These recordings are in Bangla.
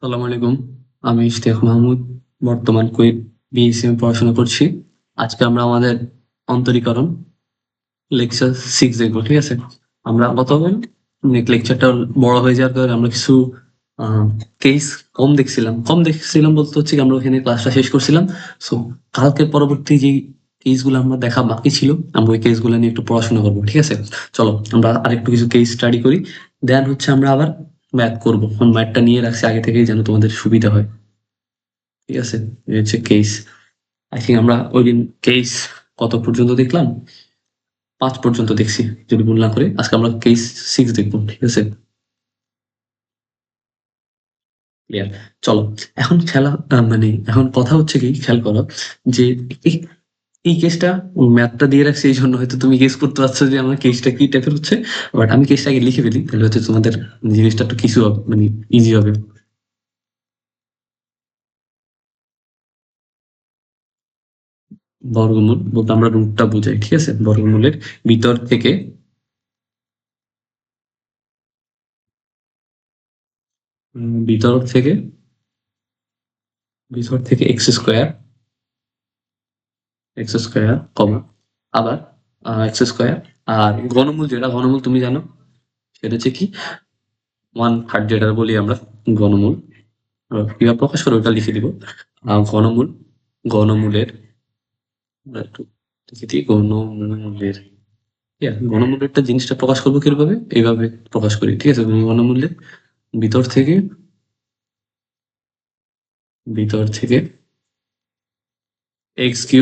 আসসালামু আলাইকুম। আমি ইশতিয়াক মাহমুদ। বর্তমান কুয়েট বিএসসি পড়াশোনা করছি। আজকে আমরা আমাদের অন্তরীকরণ লেকচার 6 দেখবো, ঠিক আছে? আমরা গতবার লেকচারটা বড় হয়ে যাওয়ার কারণে আমরা কিছু কেস কম দেখছিলাম বলতে হচ্ছে কি আমরা ওখানে ক্লাসটা শেষ করছিলাম। সো কালকে পরবর্তী যে কেসগুলো আমরা দেখা বাকি ছিল, আমরা ওই কেসগুলো নিয়ে একটু পড়াশোনা করবো, ঠিক আছে? চলো আমরা আরেকটু কিছু কেস স্টাডি করি, দেন হচ্ছে আমরা আবার ম্যাথ করবো। ম্যাথটা নিয়ে রাখছি আগে থেকেই যেন তোমাদের সুবিধা হয়, ঠিক আছে? এই হচ্ছে কেস। আই থিঙ্ক আমরা ওই দিন কেস কত পর্যন্ত দেখলাম? 5 পর্যন্ত দেখছি যদি ভুল না করে। আজকে আমরা কেস 6 দেখবো, ঠিক আছে? ক্লিয়ার। চলো এখন খেলা মানে এখন কথা হচ্ছে কি, খেয়াল করো যে এই এই কেসটা ম্যাথটা দিয়ে রাখছি এই জন্য হয়তো তুমি গেস করতে পারছো যে আমার কেসটা কি টাইপের হচ্ছে। বাট আমি কেসটা আগে লিখে ফেলি, তাহলে হচ্ছে তোমাদের জিনিসটা একটু কিছু হবে, মানে ইজি হবে। বর্গমূল বলতে আমরা রুটটা বোঝাই, ঠিক আছে? বর্গমূলের ভিতর থেকে ভিতর থেকে ভিতর থেকে এক্স স্কোয়ার কমা আবার এক্স স্কোয়ার। আর ঘনমূল, যেটা ঘনমূল তুমি জানো, সেটা হচ্ছে কি 1/3, যেটা বলি আমরা ঘনমূল। কিভাবে প্রকাশ করবো ওটা লিখে দিব। ঘনমূল, ঘনমূলের আমরা একটু লিখে দিই ঘনমূলের। ঘনমূলেরটা জিনিসটা প্রকাশ করবো কিভাবে, এইভাবে প্রকাশ করি, ঠিক আছে? ঘনমূলের ভিতর থেকে ভিতর থেকে x³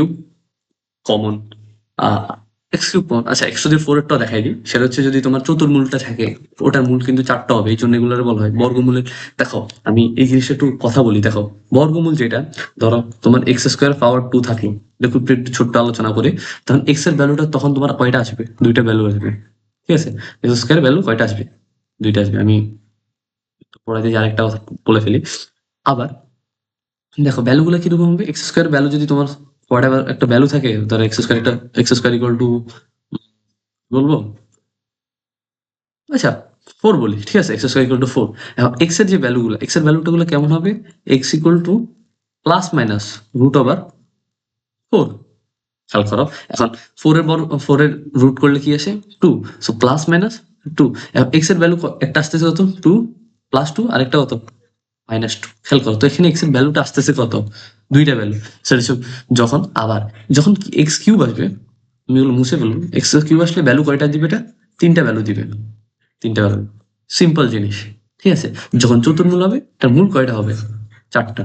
common. X cube common, আচ্ছা x⁴ এরটা দেখাই দিই। সেটা হচ্ছে যদি তোমার চতুর্মূলটা থাকে, ওটার মূল কিন্তু 4টা হবে, এই জন্য এগুলোর বলা হয় বর্গমূলের। দেখো আমি এই জিনিসটা একটু কথা বলি, দেখো বর্গমূল যেটা, ধরো তোমার x² পাওয়ার 2 থাকলো, দেখো একটু ছোট্ট আলোচনা করে, তখন x এর ভ্যালুটা তখন তোমার কয়টা আসবে? দুইটা ভ্যালু আসবে, ঠিক আছে? x² ভ্যালু কয়টা আসবে? দুইটা আসবে। আমি একটু পরে দিয়ে আরেকটা কথা বলে ফেলি। আবার দেখো ভ্যালুগুলো কিরকম হবে, x² ভ্যালু যদি তোমার হোয়াটএভার একটা ভ্যালু থাকে, ধরো x² ইকুয়াল টু বলবো, আচ্ছা 4 বলি, ঠিক আছে? x² = 4। এখন এক্স এর যে ভ্যালুগুলো, এক্স এর ভ্যালুটা কেমন হবে? x = +/-4। খেয়াল করো। এখন 4 এর রুট করলে কি আসে? 2। সো +-2। এখন এক্স এর ভ্যালু একটা আসতেছে কত? 2 +2, আরেকটা কত? -2। খেয়াল করো তো এখানে এক্স এর ভ্যালুটা আসতেছে কত? দুইটা ভ্যালু। সেটা যখন আবার যখন x³ আসবে, আমি ওগুলো মুছে ফেলবো। x³ আসলে ভ্যালু কয়টা দিবে এটা? 3টা ভ্যালু দিবে। 3টা ভ্যালু। সিম্পল জিনিস, ঠিক আছে? যখন চতুর্মূল হবে তার মূল কয়টা হবে? 4টা।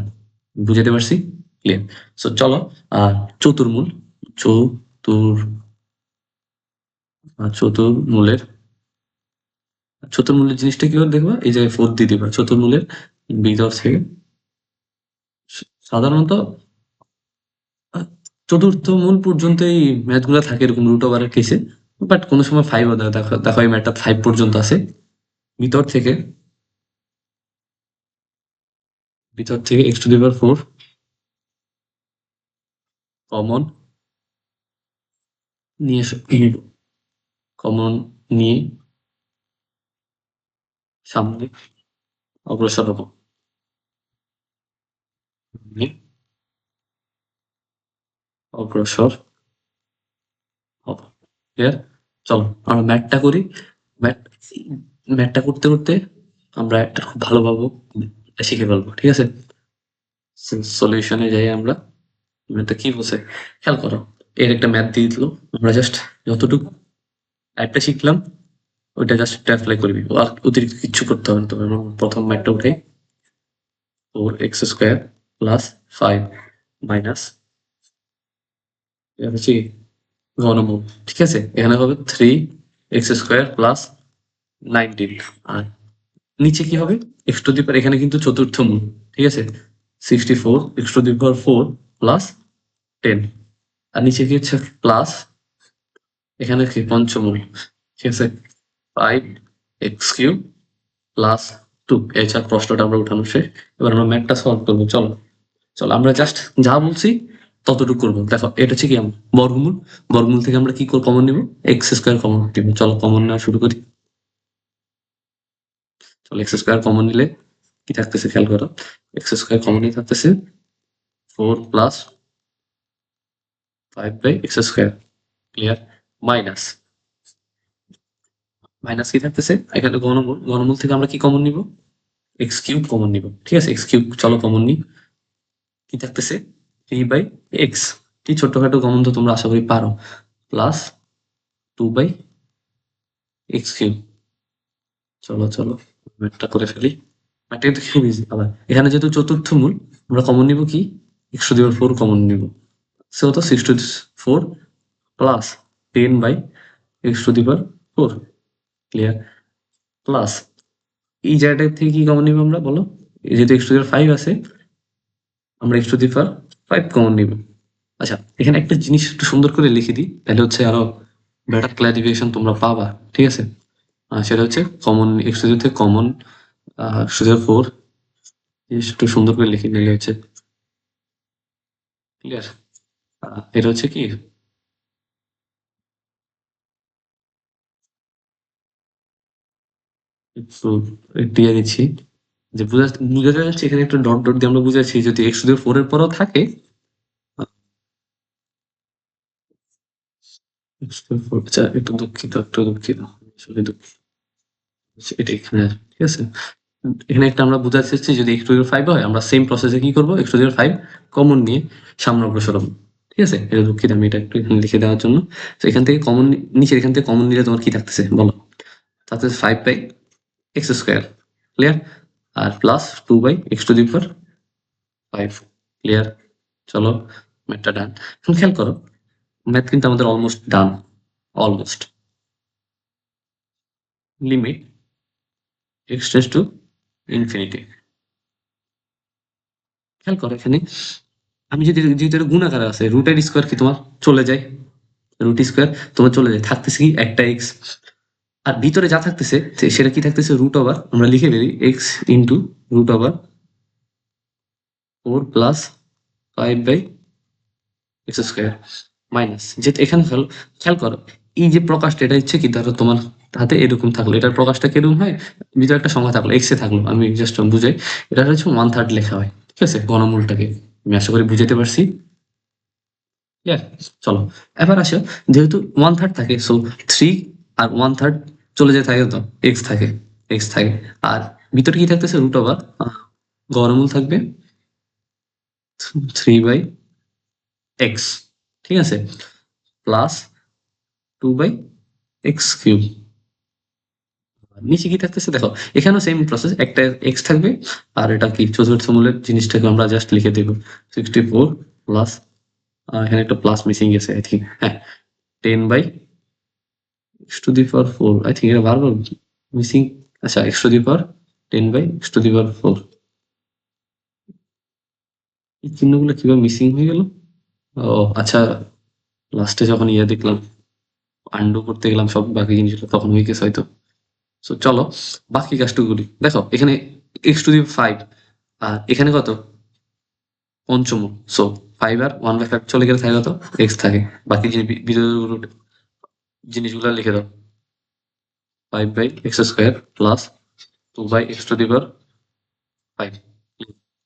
বুঝাতে পারছি? ক্লিয়ার। সো চলো আর চতুর্মূল, চতুর চতুর্মূলের চতুর্মূলের জিনিসটা কি হবে দেখবা, এই জায়গায় 4 দিয়ে দিবা। চতুর্মূলের ভিতর থেকে সাধারণত আহ, চতুর্থ মূল পর্যন্ত এই ম্যাথ গুলা থাকে এরকম √এর কেসে। বাট কোনো সময় 5ও দেয়, দেখো দেখো এই ম্যাথটা 5 পর্যন্ত আছে। ভিতর থেকে x⁴ কমন নিয়ে কমন নিয়ে সামনে অগ্রসর হবো। নিয়ে অগ্রসর হব। ক্লিয়ার? চলো আমরা ম্যাথটা করি। ম্যাথ ম্যাথটা করতে করতে আমরা একটা খুব ভালোভাবে শিখে ফেলবো, ঠিক আছে? সলিউশনে যাই আমরা। ম্যাথটা কি বলছে খেয়াল করো। এর একটা ম্যাথ দিয়ে দিল, আমরা জাস্ট যতটুকু একটা শিখলাম ওইটা জাস্ট অ্যাপ্লাই করবি, আর অতিরিক্ত কিচ্ছু করতে হবে না। তবে আমরা প্রথম ম্যাথটা উঠাই। 4x² + 5 মাইনাস হচ্ছে ঘনমূল, ঠিক আছে? এখানে হবে 3x² + 19। আর নিচে কি হবে? এখানে কিন্তু চতুর্থ মূল, ঠিক আছে? 64 x⁴ + 10। আর নিচে কি হচ্ছে প্লাস, এখানে কি পঞ্চমূল, ঠিক আছে? 5x³ + 2। এছাড়া প্রশ্নটা আমরা উঠানো শেষ। এবার আমরা ম্যাথটা সলভ করবো। চলো চলো আমরা জাস্ট যা বলছি ততটুকু করবো। দেখো এটা হচ্ছে কি বর্গমূল। বর্গমূল থেকে আমরা কি কমন নিব? x² কমন নিব। চলো কমন নেওয়া শুরু করি। চলো x² কমন নিলে কি থাকতেছে খেয়াল করো, এক্স স্কোয়ার কমনই থাকতেছে, 4 plus 5 by x square, clear, minus minus কি থাকতেছে এখানে ঘনমূল, ঘনমূল থেকে আমরা কি কমন নিব, এক্স কিউব কমন নিব, ঠিক আছে, এক্স কিউব চলো কমন নিই, কি থাকতেছে 3 বাই এক্স, কি ছোটখাটো কমন তো তোমরা আশা করি পারো, প্লাস 2 বাই এক্স কিউব, চলো চলো ম্যাথটা করে ফেলি, ম্যাথটা কিন্তু খুব ইজি। আবার এখানে যেহেতু চতুর্থ মূল আমরা কমন নিব কি, x to the power 4 common নিব, সো তো 6 to 4 plus 10 by x to the power 4, clear, plus এই জায়গাটা থেকে কি কমন নিব আমরা বলো, এই যেহেতু এক্স টু দি পাওয়ার 5 আছে আমরা x to the power 5 common নিব। আচ্ছা এখানে একটা জিনিস একটু সুন্দর করে লিখে দিই, তাহলে হচ্ছে আরো বেটার ক্লারিফিকেশন তোমরা পাবা, ঠিক আছে, সেটা হচ্ছে কমন এক্স টু দি থেকে common x to the power 4, একটু সুন্দর করে লিখে নিলে হচ্ছে ক্লিয়ার, এটা হচ্ছে কি একটু দিয়ে দিচ্ছি, যে বুঝাতে যাচ্ছে এখানে একটা ডট ডট দিয়ে আমরা বুঝাচ্ছি যদি এক্স টু দি পাওয়ার 4 এর পরেও থাকে, আচ্ছা একটু দুঃখিত একটু দুঃখিত, আসলে দুঃখিত, আচ্ছা, এটা এখানে আসবে, ঠিক আছে, এখানে একটা আমরা বুঝাতে চাচ্ছি যদি এক্স টু দি 5 হয় আমরা সেম প্রসেসে কি করবো, এক্স টু দি 5 কমন নিয়ে সামনে অগ্রসর হবো, ঠিক আছে, এটা দুঃখিত আমি এটা একটু এখানে লিখে দেওয়ার জন্য। তো এখান থেকে কমন নিচে, এখান থেকে কমন নিলে তোমার কি থাকতেছে বলো, তাতে 5 বাই এক্স স্কোয়ার, ক্লিয়ার, আর plus 2 by x to the power 5, clear, চলো ম্যাথটা ডান। এখন খেয়াল করো ম্যাথ কিন্তু আমাদের almost done, almost, limit x tends to infinity, খেয়াল করো এখানে আমি যদি, যেহেতু এটা গুণাকারে আছে, রুটের স্কোয়ার কি তোমার চলে যায়, রুট স্কোয়ার তোমার চলে যায়, থাকতেছে কি একটা এক্স, আর ভিতরে যা থাকতেছে সেটা কি থাকতেছে রুট ওভার, আমরা লিখে ফেলি x into root over 4 plus 5 by x square, minus যেহেতু এখানে খেয়াল করো এই যে প্রকাশটা এটা হচ্ছে কি, ধরো তোমার হাতে এরকম থাকলো, এটার প্রকাশটা কিরকম হয়, ভিতরে একটা সংখ্যা থাকলো এক্স এ থাকলো, আমি জাস্ট বুঝাই, এটা হচ্ছে 1/3 লেখা হয়, ঠিক আছে, ঘনমূলটাকে, আমি আশা করি বুঝাতে পারছি, ক্লিয়ার, চলো এবার আসো, যেহেতু 1/3 থাকে সো 3 আর 1/3 চলে যেতে থাকে, তো এক্স থাকে, এক্স থাকে, আর ভিতরে কি থাকতেছে রুট ওভার, গড়মূল থাকবে 3 বাই এক্স, ঠিক আছে, প্লাস 2 বাই এক্স কিউব, নিচে কি থাকতেছে দেখো, এখানেও সেম প্রসেস, একটা এক্স থাকবে, আর এটা কি চতুর্থ মূলের জিনিসটাকে আমরা জাস্ট লিখে দেবো 64 প্লাস, এখানে একটা প্লাস মিসিং গেছে আই থিঙ্ক, হ্যাঁ 10 by x to the power 4, I think এটা বারবার মিসিং, আচ্ছা x to the power 10 by x to the power 4, এই চিহ্নগুলো কিভাবে মিসিং হয়ে গেল, ও আচ্ছা লাস্টে যখন ইয়ে দেখলাম আন্ডু করতে গেলাম সব বাকি জিনিসগুলো তখন হয়ে গেছে হয়তো। সো চলো বাকি কাজটুকু করি, দেখো এখানে এক্স টু দি 5 আর এখানে কত পঞ্চমূল, সো 5 আর 1/5 চলে গেলে থাকে কত এক্স থাকে, বাকি জিনিসগুলো লিখে দাও 5 by x square plus 2 by x to the power 5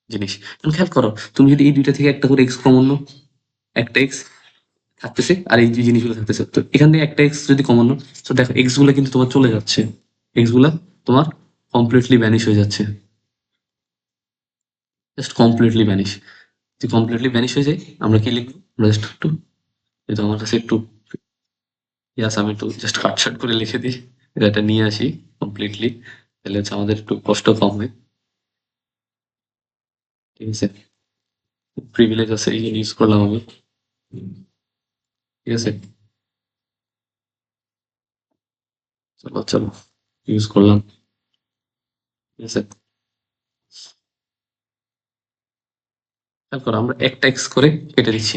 জিনিস। এখন খেয়াল করো তুমি যদি এই দুইটা থেকে একটা করে এক্স কমন নাও, একটা এক্স থাকতেছে আর এই যে জিনিসগুলো থাকতেছে, তো এখান থেকে একটা এক্স যদি কমন নাও, তো দেখো এক্স গুলা কিন্তু তোমার চলে যাচ্ছে, এক্স গুলা তোমার কমপ্লিটলি ভ্যানিশ হয়ে যাচ্ছে, জাস্ট কমপ্লিটলি ভ্যানিশ, যদি কমপ্লিটলি ভ্যানিশ হয়ে যায় আমরা কি লিখবো, আমরা জাস্ট একটু, যেহেতু আমার কাছে একটু ইয়াস আমি একটু জাস্ট কাটছাট করে লিখে দিই, এটা নিয়ে আসি কমপ্লিটলি, তাহলে হচ্ছে আমাদের একটু কষ্ট কম হয়, ঠিক আছে, প্রিভিলেজ আছে ইউজ করলাম আমি, ঠিক আছে, চলো চলো ইউজ করলাম, ঠিক আছে, খেয়াল করো আমরা একটা এক্স করে কেটে দিচ্ছি,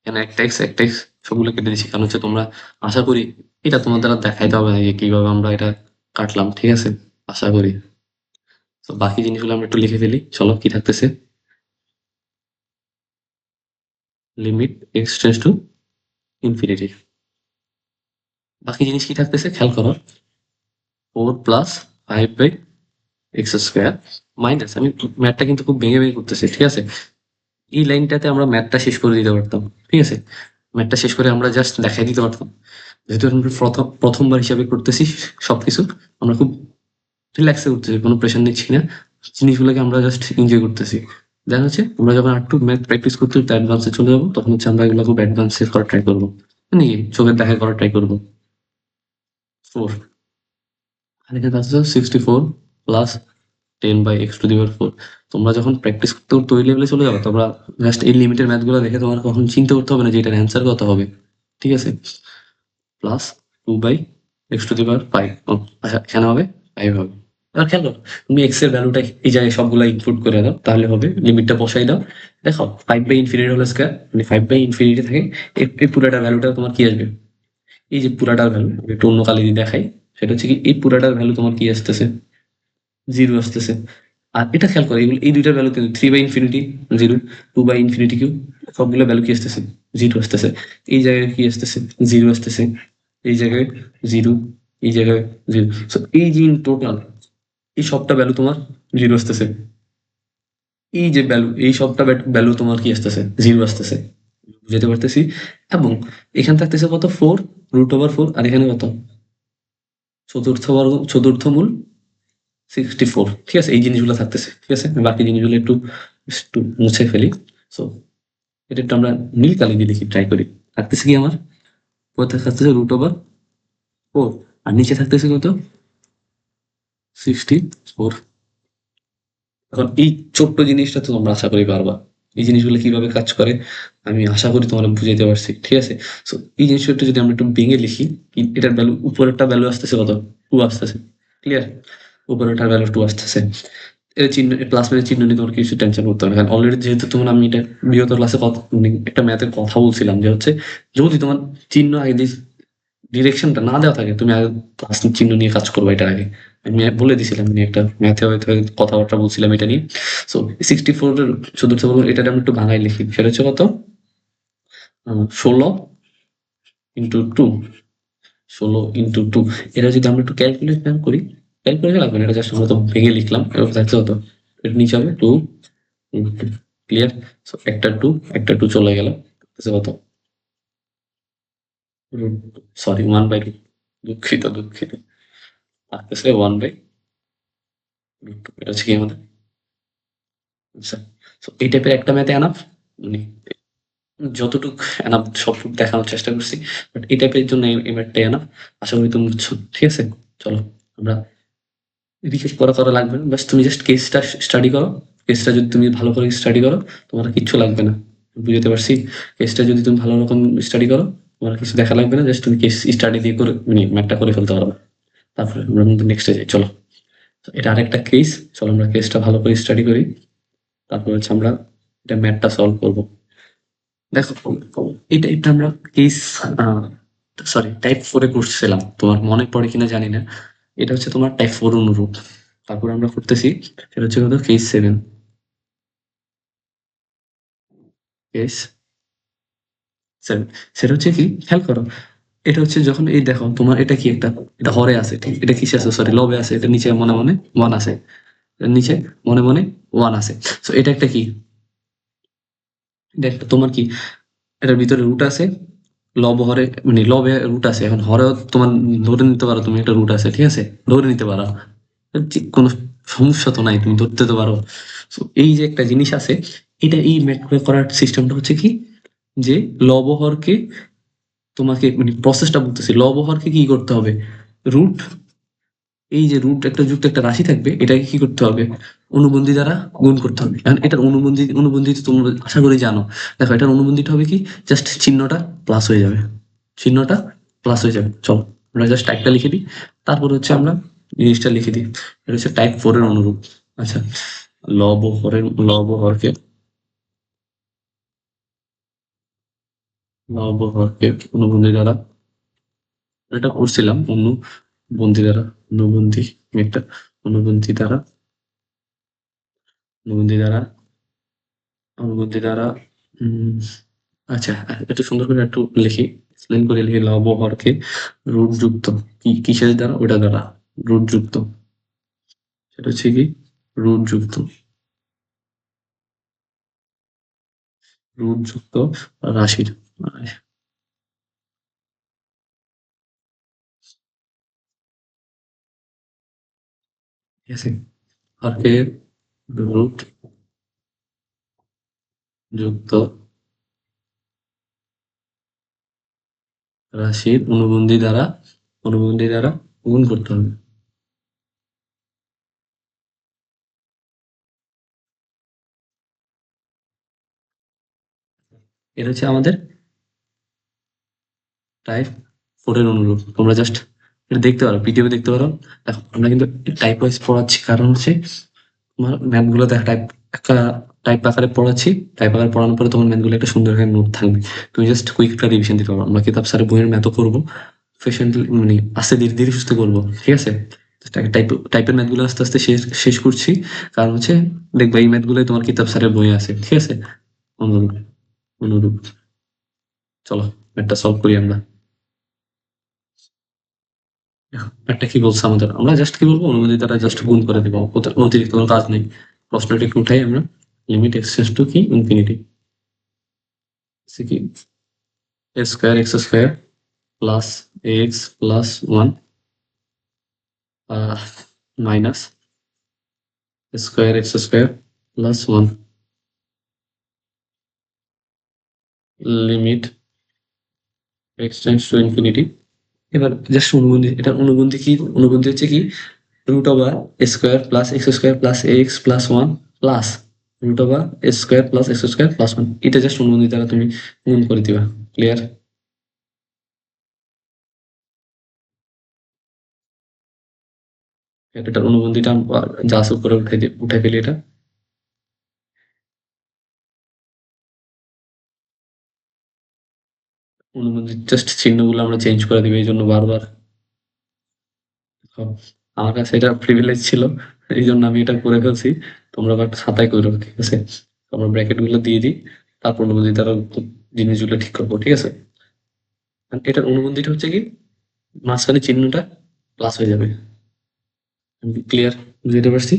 এখানে একটা এক্স একটা এক্স সবগুলো কেটে দিচ্ছি, কারণ হচ্ছে তোমরা আশা করি এটা তোমার দ্বারা দেখাইতে হবে না যে কিভাবে আমরা এটা কাটলাম, ঠিক আছে, আশা করি। তো বাকি জিনিসগুলো আমরা একটু লিখে ফেলি, চলো কি থাকতেছে, limit x tends to infinity, বাকি জিনিস কি থাকতেছে খেয়াল করো 4 plus 5 by x square minus, আমি ম্যাথটা কিন্তু খুব ভেঙে ভেঙে করতেছি, ঠিক আছে? এই লাইনটাতে আমরা ম্যাথটা শেষ করে দিতে পারতাম, ঠিক আছে? ম্যাথটা শেষ করে আমরা জাস্ট দেখাই দিতে পারতাম। যেহেতু আমরা প্রথমবার হিসাবে করতেছি সবকিছু, আমরা খুব রিল্যাক্সে করতেছি, কোনো প্রেশার নিচ্ছি না, জিনিসগুলোকে আমরা জাস্ট এনজয় করতেছি। দেন হচ্ছে আমরা যখন একটু ম্যাথ প্র্যাকটিস করতে করতে অ্যাডভান্সে চলে যাবো, তখন হচ্ছে আমরা এগুলো খুব অ্যাডভান্সে করার ট্রাই করবো, মানে কি চোখের দেখা করার ট্রাই করবো। 4 আর এখানে আছে 64 প্লাস 10/x⁴। তোমরা যখন প্র্যাকটিস করতে করতে ওই লেভেলে চলে যাবে, তোমরা জাস্ট এই লিমিটের ম্যাথগুলো দেখে তোমার কখন চিন্তা করতে হবে না যে এটার অ্যান্সার কত হবে, ঠিক আছে? প্লাস 2/x⁵ আচ্ছা, এখানে হবে 5 হবে। এবার খেয়াল করো, তুমি এক্স এর ভ্যালুটা এই জায়গায় সবগুলা ইনক্লুড করে দাও, তাহলে হবে লিমিটটা বসাই দাও। দেখো 5/∞² মানে 5/∞ থাকে, এই পুরাটার ভ্যালুটা তোমার কি আসবে? এই যে পুরাটার ভ্যালু একটু অন্য কালি দিয়ে দেখাই, সেটা হচ্ছে কি এই পুরাটার ভ্যালু তোমার কি আসতেছে? 0 আসতেছে। আর এটা খেয়াল করো, এগুলো এই দুইটার ভ্যালু কিন্তু 3/∞, 0, 2/∞³ সবগুলো ভ্যালু কি আসতেছে? 0 আসতেছে। এই জায়গায় কি আসতেছে? 0 আসতেছে। এই জায়গায় 0, এই জায়গায় 0। সো এই যে ইন টোটাল এই সবটা ভ্যালু তোমার 0 আসতেছে। এই যে ভ্যালু, এই সবটা ভ্যালু তোমার কি আসতেছে? 0 আসতেছে। বুঝাতে পারতেছি? এবং এখানে থাকতেছে কত? 4√/4, আর এখানে কত? চতুর্থ মূল 64, ঠিক আছে? এই জিনিসগুলো থাকতেছে, ঠিক আছে? আমি বাকি জিনিসগুলো একটু একটু মুছে ফেলি। সো এটা একটু আমরা নীল কালি দিয়ে দেখি, ট্রাই করি। থাকতেছে কি আমার? উপরে থাকতেছে √/4, আর নিচে থাকতেছে কত? 64। এখন এই ছোট্ট জিনিসটা তো তোমরা আশা করি পারবা। এই জিনিসগুলো কিভাবে কাজ করে আমি আশা করি তোমরা বুঝাইতে পারছি, ঠিক আছে? সো এই জিনিসটা যদি আমরা একটু ভেঙে লিখি, এটার ভ্যালু, উপরেরটা ভ্যালু আসতেছে কত? 2 আসতেছে, ক্লিয়ার? উপরেরটার ভ্যালু 2 আসতেছে। এর চিহ্ন, প্লাস মাইনাস চিহ্ন নিয়ে তোমার কিছু টেনশন করতে হবে না, কারণ অলরেডি যেহেতু তোমার, আমি এটা বিগত ক্লাসে মানে একটা ম্যাথের কথা বলছিলাম যে হচ্ছে, যদি তোমার চিহ্ন আগে ডিরেকশনটা না দেওয়া থাকে, তুমি আগে প্লাস চিহ্ন নিয়ে কাজ করবো, এটা আগে আমি বলে দিছিলাম। আমি একটা ম্যাথে হয়তো কথাবার্তা বলছিলাম এটা নিয়ে। সো 64 এর চতুর্থ বর্গ, এটা আমি একটু ভাঙাই লিখি, সেটা হচ্ছে কত? 16 × 2, 16 × 2। এটা যদি আমরা একটু ক্যালকুলেশন করি, ক্যালকুলেশন লাগবে না, এটা জাস্ট আমরা তো ভেঙে লিখলাম, এরকম থাকছে কত? এটা নিচে হবে 2 × 2, ক্লিয়ার? সো একটা 2 একটা 2 চলে গেল, কত? সরি, 1/2, দুঃখিত দুঃখিত, থাকতেছে 1/√2। এটা হচ্ছে কি আমাদের আচ্ছা। তো এই টাইপের একটা ম্যাথে এনাফ, মানে যতটুক এনাফ সবটুক দেখানোর চেষ্টা করছি, বাট এই টাইপের জন্য এই ম্যাথটা এনাফ। আশা করি তুমি বুঝছো, ঠিক আছে? চলো আমরা রিসেট করা লাগবে না, বাস তুমি জাস্ট কেসটা স্টাডি করো। কেসটা যদি তুমি ভালো করে স্টাডি করো, তোমার আর কিচ্ছু লাগবে না। বুঝতে পারছি? কেসটা যদি তুমি ভালো রকম স্টাডি করো, তোমার আর কিছু দেখা লাগবে না, জাস্ট তুমি কেস স্টাডি দিয়ে করে মানে ম্যাথটা করে ফেলতে পারবে। তারপরে আমরা কিন্তু নেক্সটে যাই, চলো। তো এটা আরেকটা কেস, চলো আমরা কেসটা ভালো করে স্টাডি করি, তারপর হচ্ছে আমরা এটা ম্যাথটা সলভ করবো। দেখো, এটা আমরা কেস, সরি, টাইপ 4 এ করছিলাম, তোমার মনে পড়ে কিনা জানি না। এটা হচ্ছে তোমার টাইপ 4 অনুরূপ। তারপর আমরা করতেছি, সেটা হচ্ছে কত? কেস 7। কেস 7 সেটা হচ্ছে কি, খেয়াল করো, এটা হচ্ছে যখন এই দেখো তোমার এটা কি একটা, এটা হরে আছে, ঠিক? এটা কিসে আছে? সরি, লবে আছে। এটা নিচে মনে মনে 1 আছে, এটার নিচে মনে মনে 1 আছে। সো এটা একটা কি, এটা একটা তোমার কি, এটার ভিতরে রুট আছে, লব হরে মানে লবে রুট আছে, এখন হরেও তোমার ধরে নিতে পারো, তুমি একটা রুট আছে, ঠিক আছে? ধরে নিতে পারো, কোনো সমস্যা তো নাই, তুমি ধরতে তো পারো। So, এই যে একটা জিনিস আছে, এটা এই ম্যাথ করার সিস্টেমটা হচ্ছে কি, যে লবহরকে তোমাকে মানে প্রসেসটা বলতেছি, লবহরকে কি করতে হবে? রুট, এই যে রুট একটা যুক্ত একটা রাশি থাকবে, এটাকে কি করতে হবে? অনুবন্ধী দ্বারা গুণ করতে হবে। কারণ এটার অনুবন্ধী তো তোমরা আশা করি জানো। দেখো এটার অনুবন্ধীটা হবে কি, জাস্ট চিহ্নটা প্লাস হয়ে যাবে, চিহ্নটা প্লাস হয়ে যাবে। চলো আমরা জাস্ট টাইপটা লিখে দিই, তারপর হচ্ছে আমরা জিনিসটা লিখে দিই। এটা হচ্ছে টাইপ 4 এর অনুরূপ। আচ্ছা, লব হরকে লব হরকে অনুবন্ধী দ্বারা, এটা করছিলাম অনুবন্ধী দ্বারা, অনুবন্ধী একটা অনুবন্ধী দ্বারা, অনুবন্ধী দ্বারা, অনুবন্ধী দ্বারা উম আচ্ছা, একটু সুন্দর করে একটু লিখি, এক্সপ্লেন করে লিখি। লব হরকে রুট যুক্ত, কিসের দ্বারা? ওটা দ্বারা রুট যুক্ত, সেটা হচ্ছে কি রুট যুক্ত রাশির, ঠিক আছে? হরকে রুট যুক্ত রাশির অনুবন্ধী দ্বারা গুণ করতে হবে। এটা হচ্ছে আমাদের টাইপ 4 এর অনুরূপ। তোমরা জাস্ট এটা দেখতে পারো, পিডিএফ দেখতে পারো। দেখো আমরা কিন্তু টাইপ ওয়াইজ পড়াচ্ছি, কারণ হচ্ছে তোমার ম্যাথগুলো টাইপ একটা টাইপ আকারে পড়াচ্ছি। টাইপ আকারে পড়ানোর পরে তোমার ম্যাথগুলো একটা সুন্দর একটা নোট থাকবে, তুমি জাস্ট কুইক একটা রিভিশন দিতে পারো। আমরা কিতাব স্যারের বইয়ের ম্যাথও করবো, পেশেন্টলি মানে আস্তে ধীরে ধীরে সুস্থ করবো, ঠিক আছে? টাইপের ম্যাথগুলো আস্তে আস্তে শেষ শেষ করছি, কারণ হচ্ছে দেখবা এই ম্যাথগুলোই তোমার কিতাব স্যারের বই আছে, ঠিক আছে? অনুরূপ অনুরূপ চলো ম্যাথটা সলভ করি আমরা। একটা কি বলছে আমাদের, আমরা জাস্ট কি বলবো, অনুমতি দ্বারা জাস্ট গুণ করে দেবো, অতিরিক্ত কোনো কাজ নেই। প্রশ্নটা একটু উঠাই আমরা, লিমিট এক্সটেন্স টু কি ইনফিনিটি কি a square x square plus x plus one minus square x square plus one limit x tends to infinity. এবার জাস্ট অনুবন্ধী, এটা অনুবন্ধী কি, অনুবন্ধী হচ্ছে কি root over square plus x square plus x plus one plus root over square plus x square plus one. এটা জাস্ট অনুবন্ধী দ্বারা তুমি গুণ করে দিবা। ক্লিয়ার? এটার অনুবন্ধীটা যা আছে উপরে উঠে ফেলি। এটা অনুবন্ধী জাস্ট চিহ্নগুলো আমরা চেঞ্জ করে দিবি, এই জন্য বারবার আমার কাছে এটা প্রিভিলেজ ছিল, এই জন্য আমি এটা করে ফেলছি। তোমরা বাট খাতায় করো, ঠিক আছে? আমরা ব্র্যাকেট গুলো দিয়ে দিই, তারপর অনুবন্ধী দ্বারা জিনিসগুলো ঠিক করবো, ঠিক আছে? এটার অনুবন্ধীটা হচ্ছে কি মাঝখানে চিহ্নটা প্লাস হয়ে যাবে। ক্লিয়ার? বুঝতে পারছি?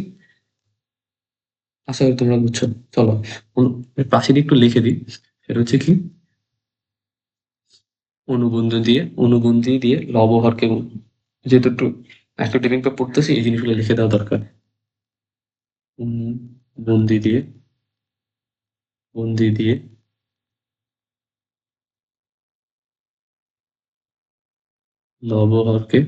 আশা করি তোমরা বুঝছো। চলো পাশে একটু লিখে দিই, সেটা হচ্ছে কি অনুবন্ধী দিয়ে লব হরকে গুণ। যেহেতু একটু একটা টিপিং পে পড়তেছি, এই জিনিসগুলো লিখে দেওয়া দরকার। বন্দি দিয়ে বন্দি দিয়ে লব হরকে,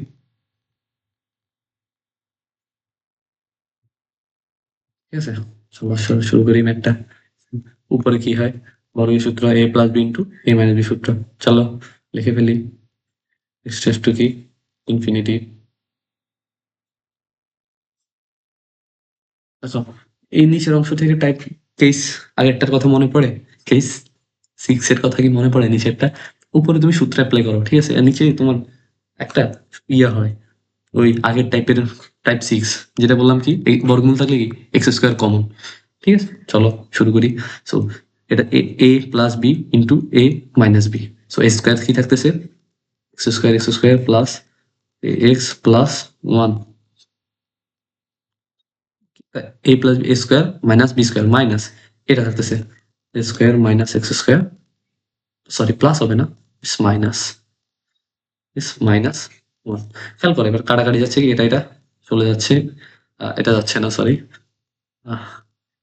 ঠিক আছে? চলো শুরু করি ম্যাথটা। উপরে কি হয়, বর্গের সূত্র a plus B into a minus B সূত্র। চলো লিখে ফেলি। এক্স টু কি ইনফিনিটি। আচ্ছা, এই নিচের অংশ থেকে টাইপ কেস আগেরটার কথা মনে পড়ে? কেস 6 এর কথা কি মনে পড়ে? নিচেরটা উপরে তুমি সূত্র অ্যাপ্লাই করো, ঠিক আছে? আর নিচে তোমার একটা ইয়া হয় ওই আগের টাইপের, টাইপ 6, যেটা বললাম কি এই বর্গমূল থাকলে কি এক্স স্কোয়ার কমন। ঠিক আছে, চলো শুরু করি। সো এটা a plus B into a minus b. So a square কি থাকতেছে x square plus x plus one, a plus b square minus b square minus এটা থাকতেছে a square minus x square, sorry plus হবে না, is minus, is minus one. খেয়াল করে এবার কাটাকাটি যাচ্ছে কি, এটা চলে যাচ্ছে, এটা যাচ্ছে না, সরি,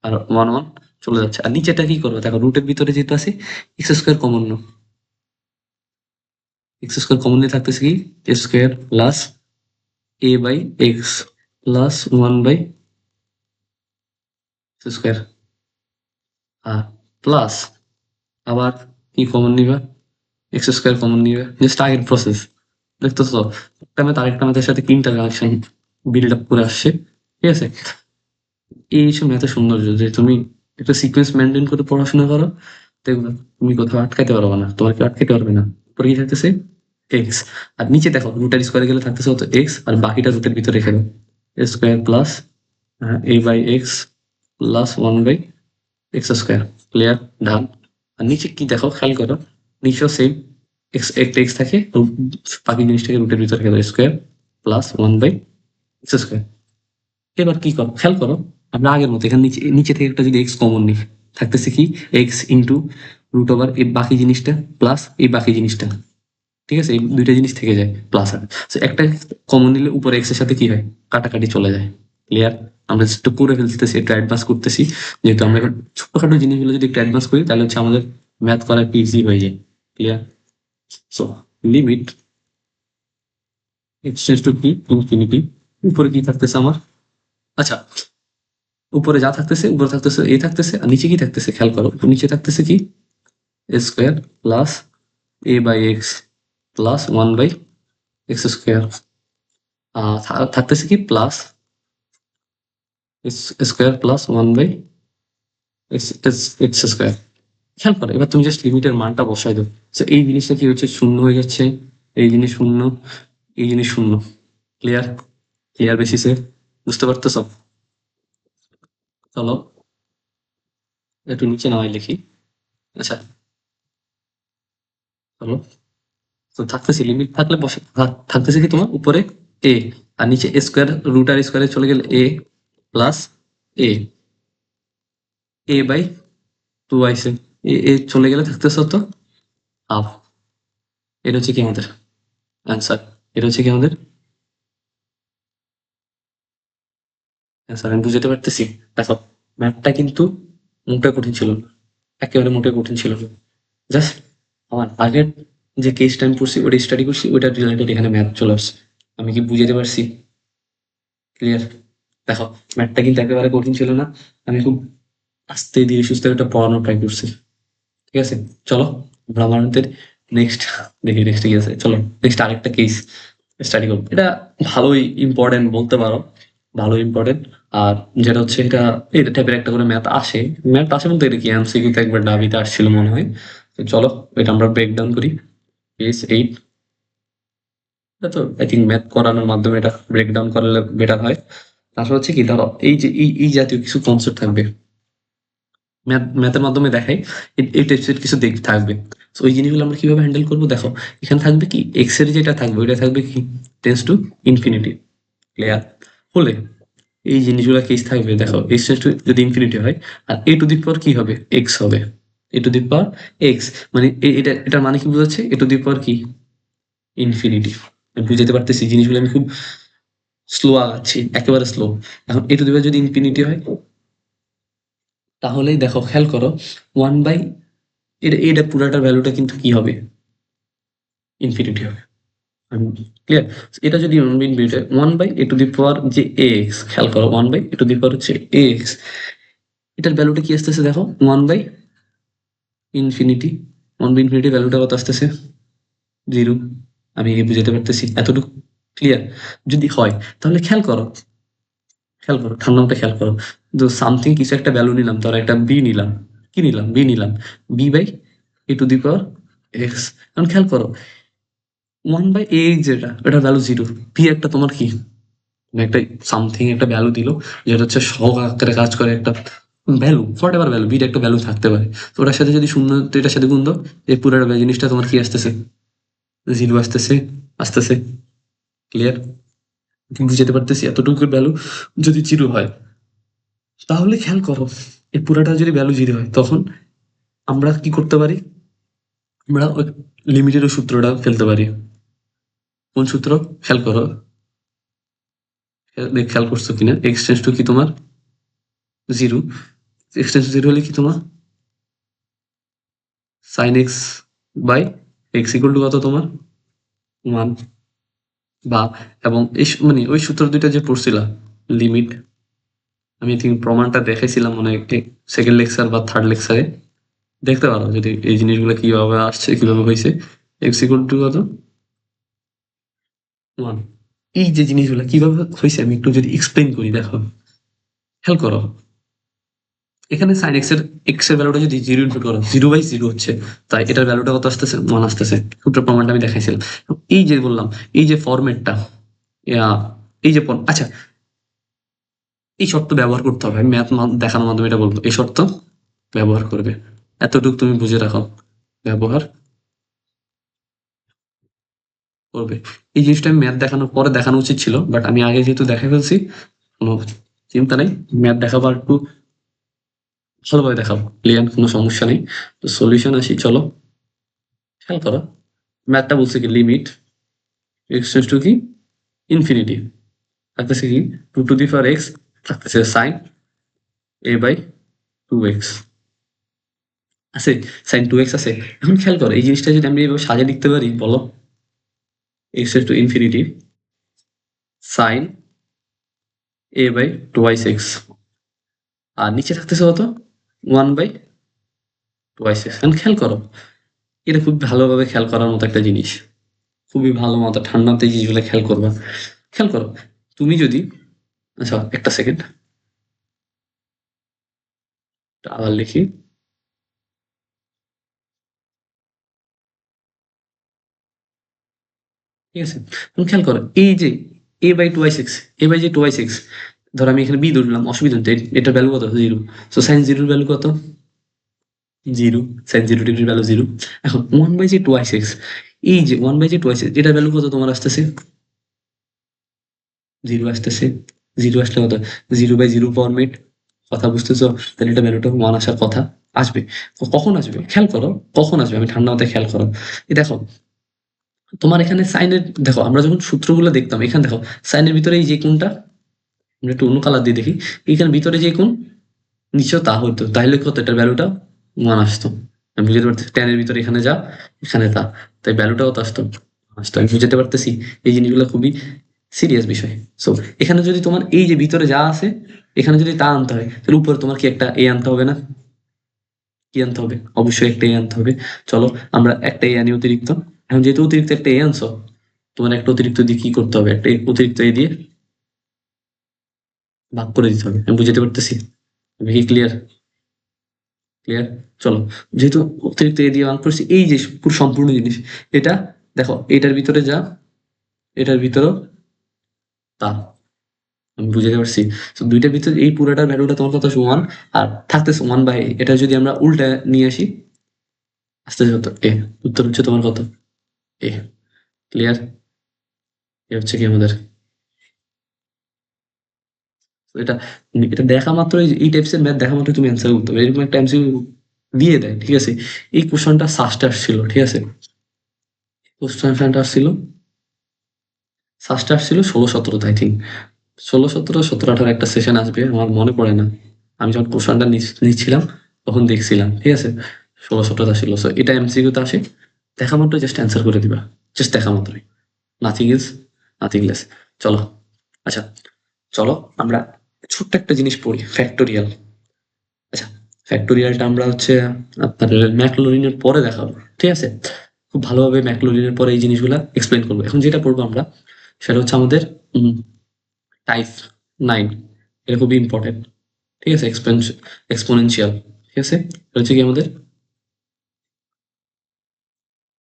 আর ওয়ান ওয়ান চলে যাচ্ছে। আর নিচেটা কি করবো দেখো, রুটের ভিতরে যেহেতু আছে x square common, x square common নিয়ে থাকতেছে কি a square plus a by x plus one by square, plus আবার কি কমন নিবা, এক্স স্কোয়ার কমন নিবে, জাস্ট আগের প্রসেস। দেখতেছো একটা ম্যাথ আরেকটা ম্যাথের সাথে তিনটা কানেকশন বিল্ড আপ করে আসছে, ঠিক আছে? এই সব ম্যাথের সৌন্দর্য যে তুমি একটা সিকোয়েন্স মেনটেন করে পড়াশোনা করো, দেখবে তুমি কোথাও আটকাইতে পারবে না, তোমার কেউ আটকাইতে পারবে না। উপরে কি থাকতেছে এক্স, আর নিচে দেখো রুটের স্কোয়ারে গেলে থাকতেছে হতো এক্স, আর বাকিটা রুটের ভিতরে রেখে দাও square plus a by x plus one by x square. Clear? Done. আর নিচে কি দেখো, খেয়াল করো, নিচেও সেম এক্স, একটা এক্স থাকে, বাকি জিনিসটাকে রুটের ভিতরে রেখে দাও square plus one by x square. এবার কি করো, খেয়াল করো, আমরা আগের মতো এখানে নিচে নিচে থেকে একটা যদি এক্স কমন নিই, থাকতেছে কি এক্স ইন্টু রুট ওভার এই বাকি জিনিসটা প্লাস এই বাকি জিনিসটা। ঠিক আছে, এই দুইটা জিনিস থেকে যায় প্লাস আর একটা কমন নিলে উপরে এক্স এর সাথে কি হয়, কাটাকাটি চলে যায়। ক্লিয়ার? আমরা একটু করে ফেলতেছি, একটু অ্যাডভান্স করতেছি, যেহেতু আমরা এখন ছোটখাটো জিনিসগুলো যদি একটু অ্যাডভান্স করি তাহলে হচ্ছে আমাদের ম্যাথ করা একটু ইজি হয়ে যায়। Clear? So limit x tends two কি ইনফিনিটি, উপরে কি থাকতেছে আমার, আচ্ছা উপরে যা থাকতেছে, উপরে থাকতেছে এ থাকতেছে, আর নিচে কি থাকতেছে খেয়াল করো, নিচে থাকতেছে কি a square plus a by x plus one by x square, থাকতেছে কি plus square plus one by x square. খেয়াল করো, এবার তুমি জাস্ট লিমিটের মানটা বসাই দাও। So, এই জিনিসটা কি হচ্ছে, শূন্য হয়ে যাচ্ছে, এই জিনিস শূন্য, এই জিনিস শূন্য। ক্লিয়ার? ক্লিয়ার বেসিসে বুঝতে পারতেছো? চলো একটু নিচে নামাই লিখি। আচ্ছা চলো, তো থাকতেছে লিমিট থাকলে বসে থাকতেছে কি তোমার উপরে এ, আর নিচে স্কোয়ার রুট আর স্কোয়ারে চলে গেলে a plus a, a by two আইসে, এ চলে গেলে থাকতেছে তো হাফ। এটা হচ্ছে কি আমাদের অ্যান্সার, এটা হচ্ছে কি আমাদের অ্যান্সার। আমি বুঝতে পারতেছি। দেখো ম্যাথটা কিন্তু মোটে কঠিন ছিল না, একেবারে মোটে কঠিন ছিল না। জাস্ট আমার আগের যে কেসটা আমি পড়ছি ওটা স্টাডি করছি, ওটা রিলেটেড এখানে ম্যাথ চলে আসছে। আমি কি বুঝাতে পারছি? ক্লিয়ার? দেখো ম্যাথটা কিন্তু একেবারে কঠিন ছিল না, আমি খুব আস্তে ধীরে সুস্থে এটা পড়ানোর ট্রাই করছি। ঠিক আছে, চলো আমরা আমাদের নেক্সট দেখি নেক্সট কি আছে। চলো নেক্সট আরেকটা কেস স্টাডি করবো, এটা ভালোই ইম্পর্টেন্ট বলতে পারো, ভালো ইম্পর্টেন্ট। আর যেটা হচ্ছে এটা এই টাইপের একটা করে ম্যাথ আসে, ম্যাথ আসে বলতে এটা কি এমসিকিউতে একবার ডাবিতে আসছিল মনে হয়। তো চলো এটা আমরা ব্রেক ডাউন করি। কেস 8, এটা তো আই থিঙ্ক ম্যাথ করানোর মাধ্যমে এটা ব্রেক ডাউন করলে বেটার হয়। তারপর হচ্ছে কি ধরো এই যে এই জাতীয় কিছু কনসেপ্ট থাকবে, ম্যাথের মাধ্যমে দেখাই, এই টাইপের কিছু দিক থাকবে। তো ওই জিনিসগুলো আমরা কিভাবে হ্যান্ডেল করবো, দেখো এখানে থাকবে কি এক্স এর যেটা থাকবে ওইটা থাকবে কি টেন্স টু ইনফিনিটি। ক্লিয়ার হলে এই জিনিসগুলো কেস থাকবে, দেখো এক্স টেন্স টু যদি ইনফিনিটি হয় আর এ টু দি পাওয়ার কি হবে এক্স হবে, এ টু দি পাওয়ার এক্স, মানে এটা এটার মানে কি বোঝাচ্ছে এ টু দি পাওয়ার কি ইনফিনিটি। আমি বুঝাতে পারতেছি জিনিসগুলো, আমি খুব স্লো আগাচ্ছি, একেবারে স্লো। এখন এ টু দি পাওয়ার যদি ইনফিনিটি হয় তাহলেই দেখো খেয়াল করো ওয়ান বাই এটা এটা পুরাটার ভ্যালুটা কিন্তু কি হবে ইনফিনিটি হবে। ক্লিয়ার? এটা যদি infinity one by A to the power যে এক্স, খেয়াল করো one by A to the power হচ্ছে এক্স, এটার ভ্যালুটা কি আসতেছে দেখো one by infinity, one by infinity ভ্যালুটা কত আসতেছে জিরো। আমি বুঝাতে পারতেছি এতটুকু? ক্লিয়ার? যদি হয় তাহলে খেয়াল করো, খেয়াল করো ঠান্ডা মাথায় খেয়াল করো, তো সামথিং কিছু একটা ভ্যালু নিলাম, ধরো একটা বি নিলাম, কি নিলাম বি নিলাম, B by A to the power x. এখন খেয়াল করো ওয়ান বাই এ যেটা এটা ভ্যালু জিরো, বি একটা তোমার কি মানে একটা সামথিং একটা ভ্যালু দিল, যেটা হচ্ছে সহগ আকারে কাজ করে একটা ভ্যালু, হোয়াট এভার ভ্যালু, বিট একটা ভ্যালু থাকতে পারে। তো ওটার সাথে যদি শূন্য তো এটার সাথে গুণ দাও, এই পুরো জিনিসটা তোমার কি আসতেছে জিরো আসতেছে, আসতেছে। ক্লিয়ার? বুঝতে পারতেছি এতটুকু ভ্যালু যদি জিরো হয় তাহলে খেয়াল করো এই পুরাটা যদি ভ্যালু জিরো হয় তখন আমরা কি করতে পারি, আমরা ওই লিমিটের ওই সূত্রটা ফেলতে পারি। কোন সূত্র খেয়াল করো, খেয়াল করছো কিনা, এক্স টেন্স টু কি তোমার zero, x tends to zero হলে কি তোমার sine x by x equal to কত তোমার ওয়ান, বা এবং এই মানে ওই সূত্র দুইটা যে পড়ছিলা লিমিট, আমি থিঙ্ক প্রমাণটা দেখাইছিলাম মনে হয় সেকেন্ড লেকচার বা থার্ড লেকচারে, দেখতে পারো যদি এই জিনিসগুলো কিভাবে আসছে কিভাবে হয়েছে। এক্স ইকুয়াল টু কত ওয়ান, এই যে জিনিসগুলো কিভাবে হয়েছে আমি একটু যদি এক্সপ্লেন করি, দেখো খেয়াল করো এখানে সাইন এক্স এর ভ্যালুটা যদি জিরো ইনপুট করো জিরো বাই জিরো হচ্ছে, তাই এটার ভ্যালুটা কত আসতেছে ওয়ান আসতেছে, সূত্র প্রমাণটা আমি দেখাইছিলাম। এই যে বললাম এই যে ফরম্যাটটা, এই যে আচ্ছা এই শর্ত ব্যবহার করতে হবে, আমি ম্যাথ দেখানোর মাধ্যমে এটা বলবো, এই শর্ত ব্যবহার করবে, এতটুকু তুমি বুঝে রাখো, ব্যবহার করবে। এই জিনিসটা আমি ম্যাথ দেখানোর পরে দেখানো উচিত ছিল, বাট আমি আগে যেহেতু দেখাই ফেলছি, কোনো চিন্তা নেই, ম্যাথ দেখাবো আর একটু ভালোভাবে দেখাবো, ক্লিয়ার, কোনো সমস্যা নেই। তো সলিউশন আসি, চলো খেয়াল করো। ম্যাথটা বলছে কি লিমিট এক্স টেন্ডস টু কি ইনফিনিটি, থাকতেছে কি 2 to the power x, থাকতেছে সাইন a বাই 2x আছে, সাইন 2x আছে। এখন খেয়াল করো এই জিনিসটা যদি আমি এভাবে সাজিয়ে লিখতে পারি, বলো x tends to infinity sine a by 2x, আর নিচে থাকতেছে কত 1/2x। এখন খেয়াল করো, এটা খুব ভালোভাবে খেয়াল করার মতো একটা জিনিস, খুবই ভালো মতো ঠান্ডাতে এই জিনিসগুলো খেয়াল করবা। খেয়াল করো তুমি যদি, আচ্ছা একটা সেকেন্ড আবার লিখি। ঠিক আছে, তুমি খেয়াল করো এই যে a/2x, a/2x, ধর আমি এখানে বি ধরলাম, অসুবিধা নেই, এটার ভ্যালু কত 0, সো সাইন 0 ভ্যালু কত 0, সাইন 0 ডিগ্রির ভ্যালু 0। এখন 1/2x, এই যে 1/2x এটার ভ্যালু কত তোমার আসতেছে 0 আসতেছে। 0 আসলে কত 0/0 ফরম্যাট, কথা বুঝতেছো? তাহলে এটা ভ্যালুটা 1 আসার কথা, আসবে। তো কখন আসবে খেয়াল করো, কখন আসবে আমি ঠান্ডা মাথায় খেয়াল করো। এই দেখো তোমার এখানে সাইনের, দেখো আমরা যখন সূত্রগুলো দেখতাম, এখানে দেখো সাইনের ভিতরে এই যে কোনটা, আমরা একটু অন্য কালার দিয়ে দেখি, এইখানে ভিতরে যে কোন নিশ্চয় তা হতো, তাহলে কত এটার ভ্যালুটা 1 আসতো। আমি বুঝতে পারতেছি টেনের ভিতরে এখানে যা এখানে তা, তাই ভ্যালুটা কত আসতো আসতো, আমি বুঝতে পারতেছি। এই জিনিসগুলো খুবই সিরিয়াস বিষয়। সো এখানে যদি তোমার এই যে ভিতরে যা আছে এখানে যদি তা আনতে হয়, তাহলে উপরে তোমার কি একটা এ আনতে হবে না? কি আনতে হবে? অবশ্যই একটা এ আনতে হবে। চলো আমরা একটা এ আনি অতিরিক্ত। এখন যেহেতু অতিরিক্ত একটা এ আনছো, তোমার একটা অতিরিক্ত দিয়ে কি করতে হবে, একটা অতিরিক্ত এ দিয়ে ভাগ করে দিতে হবে। আমি বুঝতে পারতেছি, আমি কি ক্লিয়ার? ক্লিয়ার। চলো, যেহেতু অতিরিক্ত এ দিয়ে ভাগ করছি, এই যে পুরো সম্পূর্ণ জিনিস এটা, দেখো এটার ভিতরে যা এটার ভিতরেও তা, আমি বুঝতে পারছি। তো দুইটার ভিতরে এই পুরাটার ভ্যালুটা তোমার কত সমান, আর থাকতেছে 1/, এটা যদি আমরা উল্টা নিয়ে আসি আস্তে আস্তে কত এ, উত্তর হচ্ছে তোমার কত এ। ক্লিয়ার? এ হচ্ছে কি আমাদের, তো এটা এটা দেখা মাত্র এই টাইপস এর ম্যাথ দেখা মাত্র তুমি অ্যান্সার করতে হবে, এরকম একটা এমসিকিউ দিয়ে দেয়। ঠিক আছে, এই কোশ্চেনটা সাস্ট আসছিল, ঠিক আছে, কোশ্চেনটা আসছিল সাস্ট আসছিল 16-17 আই থিঙ্ক, 16-17, 17-18 একটা সেশন আসবে, আমার মনে পড়ে না। আমি যখন কোশ্চেনটা নিচ্ছিলাম তখন দেখছিলাম, ঠিক আছে, 16-17 আসছিল। সো এটা এমসিকিউতে আসে, দেখা মাত্র জাস্ট অ্যান্সার করে দিবা, জাস্ট দেখা মাত্রই, নাথিং ইজ নাথিং লেস। চলো, আচ্ছা চলো আমরা ছোট্ট একটা জিনিস পড়ি, ফ্যাক্টোরিয়াল। আচ্ছা, ফ্যাক্টোরিয়ালটা আমরা হচ্ছে আপনার ম্যাকলোরিনের পরে দেখাবো, ঠিক আছে, খুব ভালোভাবে ম্যাকলোরিনের পরে এই জিনিসগুলা এক্সপ্লেন করবো। এখন যেটা পড়বো আমরা সেটা হচ্ছে আমাদের টাইপ 9, এটা খুবই ইম্পর্টেন্ট। ঠিক আছে, এক্সপোনেনশিয়াল, ঠিক আছে, এটা হচ্ছে কি আমাদের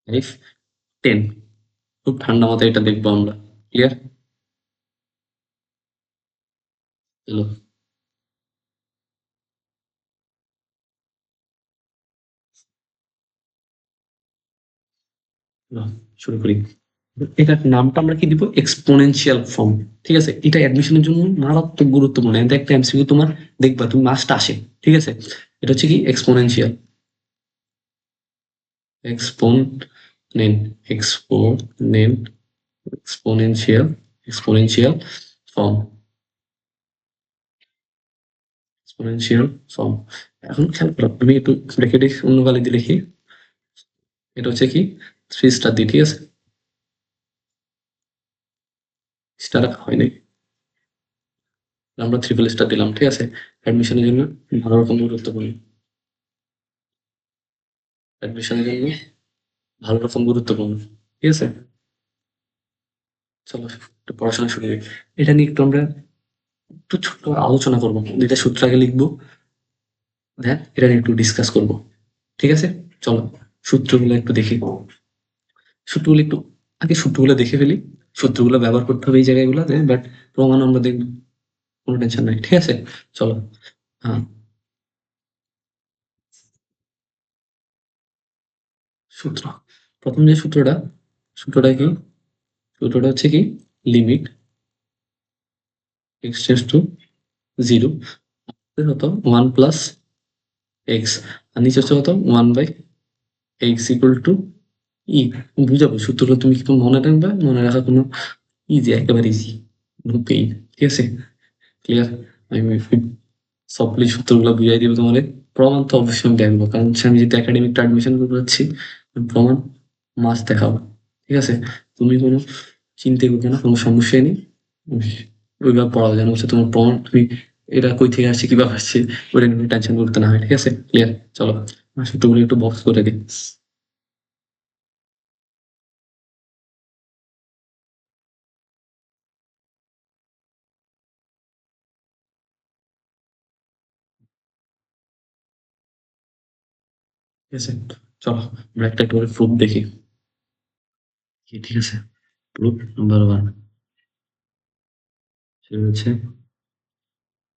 টাইপ 10। খুব ঠান্ডা মাথায় এটা দেখবো আমরা, ক্লিয়ার? চলো চলো, শুরু করি। এটার নামটা আমরা কি দিব, এক্সপোনেনশিয়াল ফর্ম। ঠিক আছে, এটা অ্যাডমিশনের জন্য মারাত্মক গুরুত্বপূর্ণ, এটা একটা এমসিকিউ তোমার দেখবা তুমি মাস্ট আসে। ঠিক আছে, এটা হচ্ছে কি এক্সপোনেনশিয়াল, এক্সপোনেন এক্সপোনেন exponential exponential form, exponential form. এখন খেয়াল করো, আমি একটু ব্র্যাকেটে অন্য কালি দিয়ে লিখি, এটা হচ্ছে কি 3 স্টার দিই, ঠিক আছে, স্টার হয় নাই, আমরা 3 স্টার দিলাম, ঠিক আছে, অ্যাডমিশনের জন্য ভালো রকম গুরুত্বপূর্ণ, অ্যাডমিশনের জন্য ভালো রকম গুরুত্বপূর্ণ। ঠিক আছে, চলো একটু পড়াশোনা শুরু করি। এটা নিয়ে একটু আমরা একটু ছোট্ট আলোচনা করবো, 2টা সূত্র আগে লিখবো, দেন এটা নিয়ে একটু ডিসকাস করবো। ঠিক আছে, চলো সূত্রগুলো একটু দেখি, সূত্রগুলো একটু আগে সূত্রগুলো দেখে ফেলি, সূত্রগুলো ব্যবহার করতে হবে এই জায়গাগুলো, বাট প্রমাণ আমরা দেখবো, কোনো টেনশন নাই। ঠিক আছে, চলো। হ্যাঁ, সূত্র, প্রথম যে সূত্রটা, সূত্রটা কি, সূত্রটা হচ্ছে কি limit x tends to zero হতো ওয়ান প্লাস এক্স, আর নিচে হচ্ছে কত one by x equal to e. বুঝাবো সূত্রটা তুমি কি মনে রাখবে? মনে রাখা কোনো ইজি, একেবারে ইজি, ঢুকেই। ঠিক আছে, ক্লিয়ার? আমি সবগুলি সূত্রগুলো বুঝাই দিব তোমাদের। প্রমাণ তো অবশ্যই আমি দেখবো, কারণ হচ্ছে আমি যেহেতু একাডেমিকটা অ্যাডমিশন করতে যাচ্ছি, প্রমাণ মাস দেখাবো। ঠিক আছে, তুমি কোনো চিন্তা করবে না, কোনো সমস্যাই নেই। ওইভাবে পড়াবো যেন হচ্ছে তোমার প্রমাণ, তুমি এটা কই থেকে আসছে কিভাবে আসছে ওটা নিয়ে টেনশন করতে না হয়। ঠিক আছে, ক্লিয়ার? চলো সূত্রগুলো একটু বক্স করে দিই। ঠিক আছে, চলো আমরা একটা একটা করে প্রুফ দেখি। ঠিক আছে, প্রুফ নাম্বার ওয়ান সেটা হচ্ছে,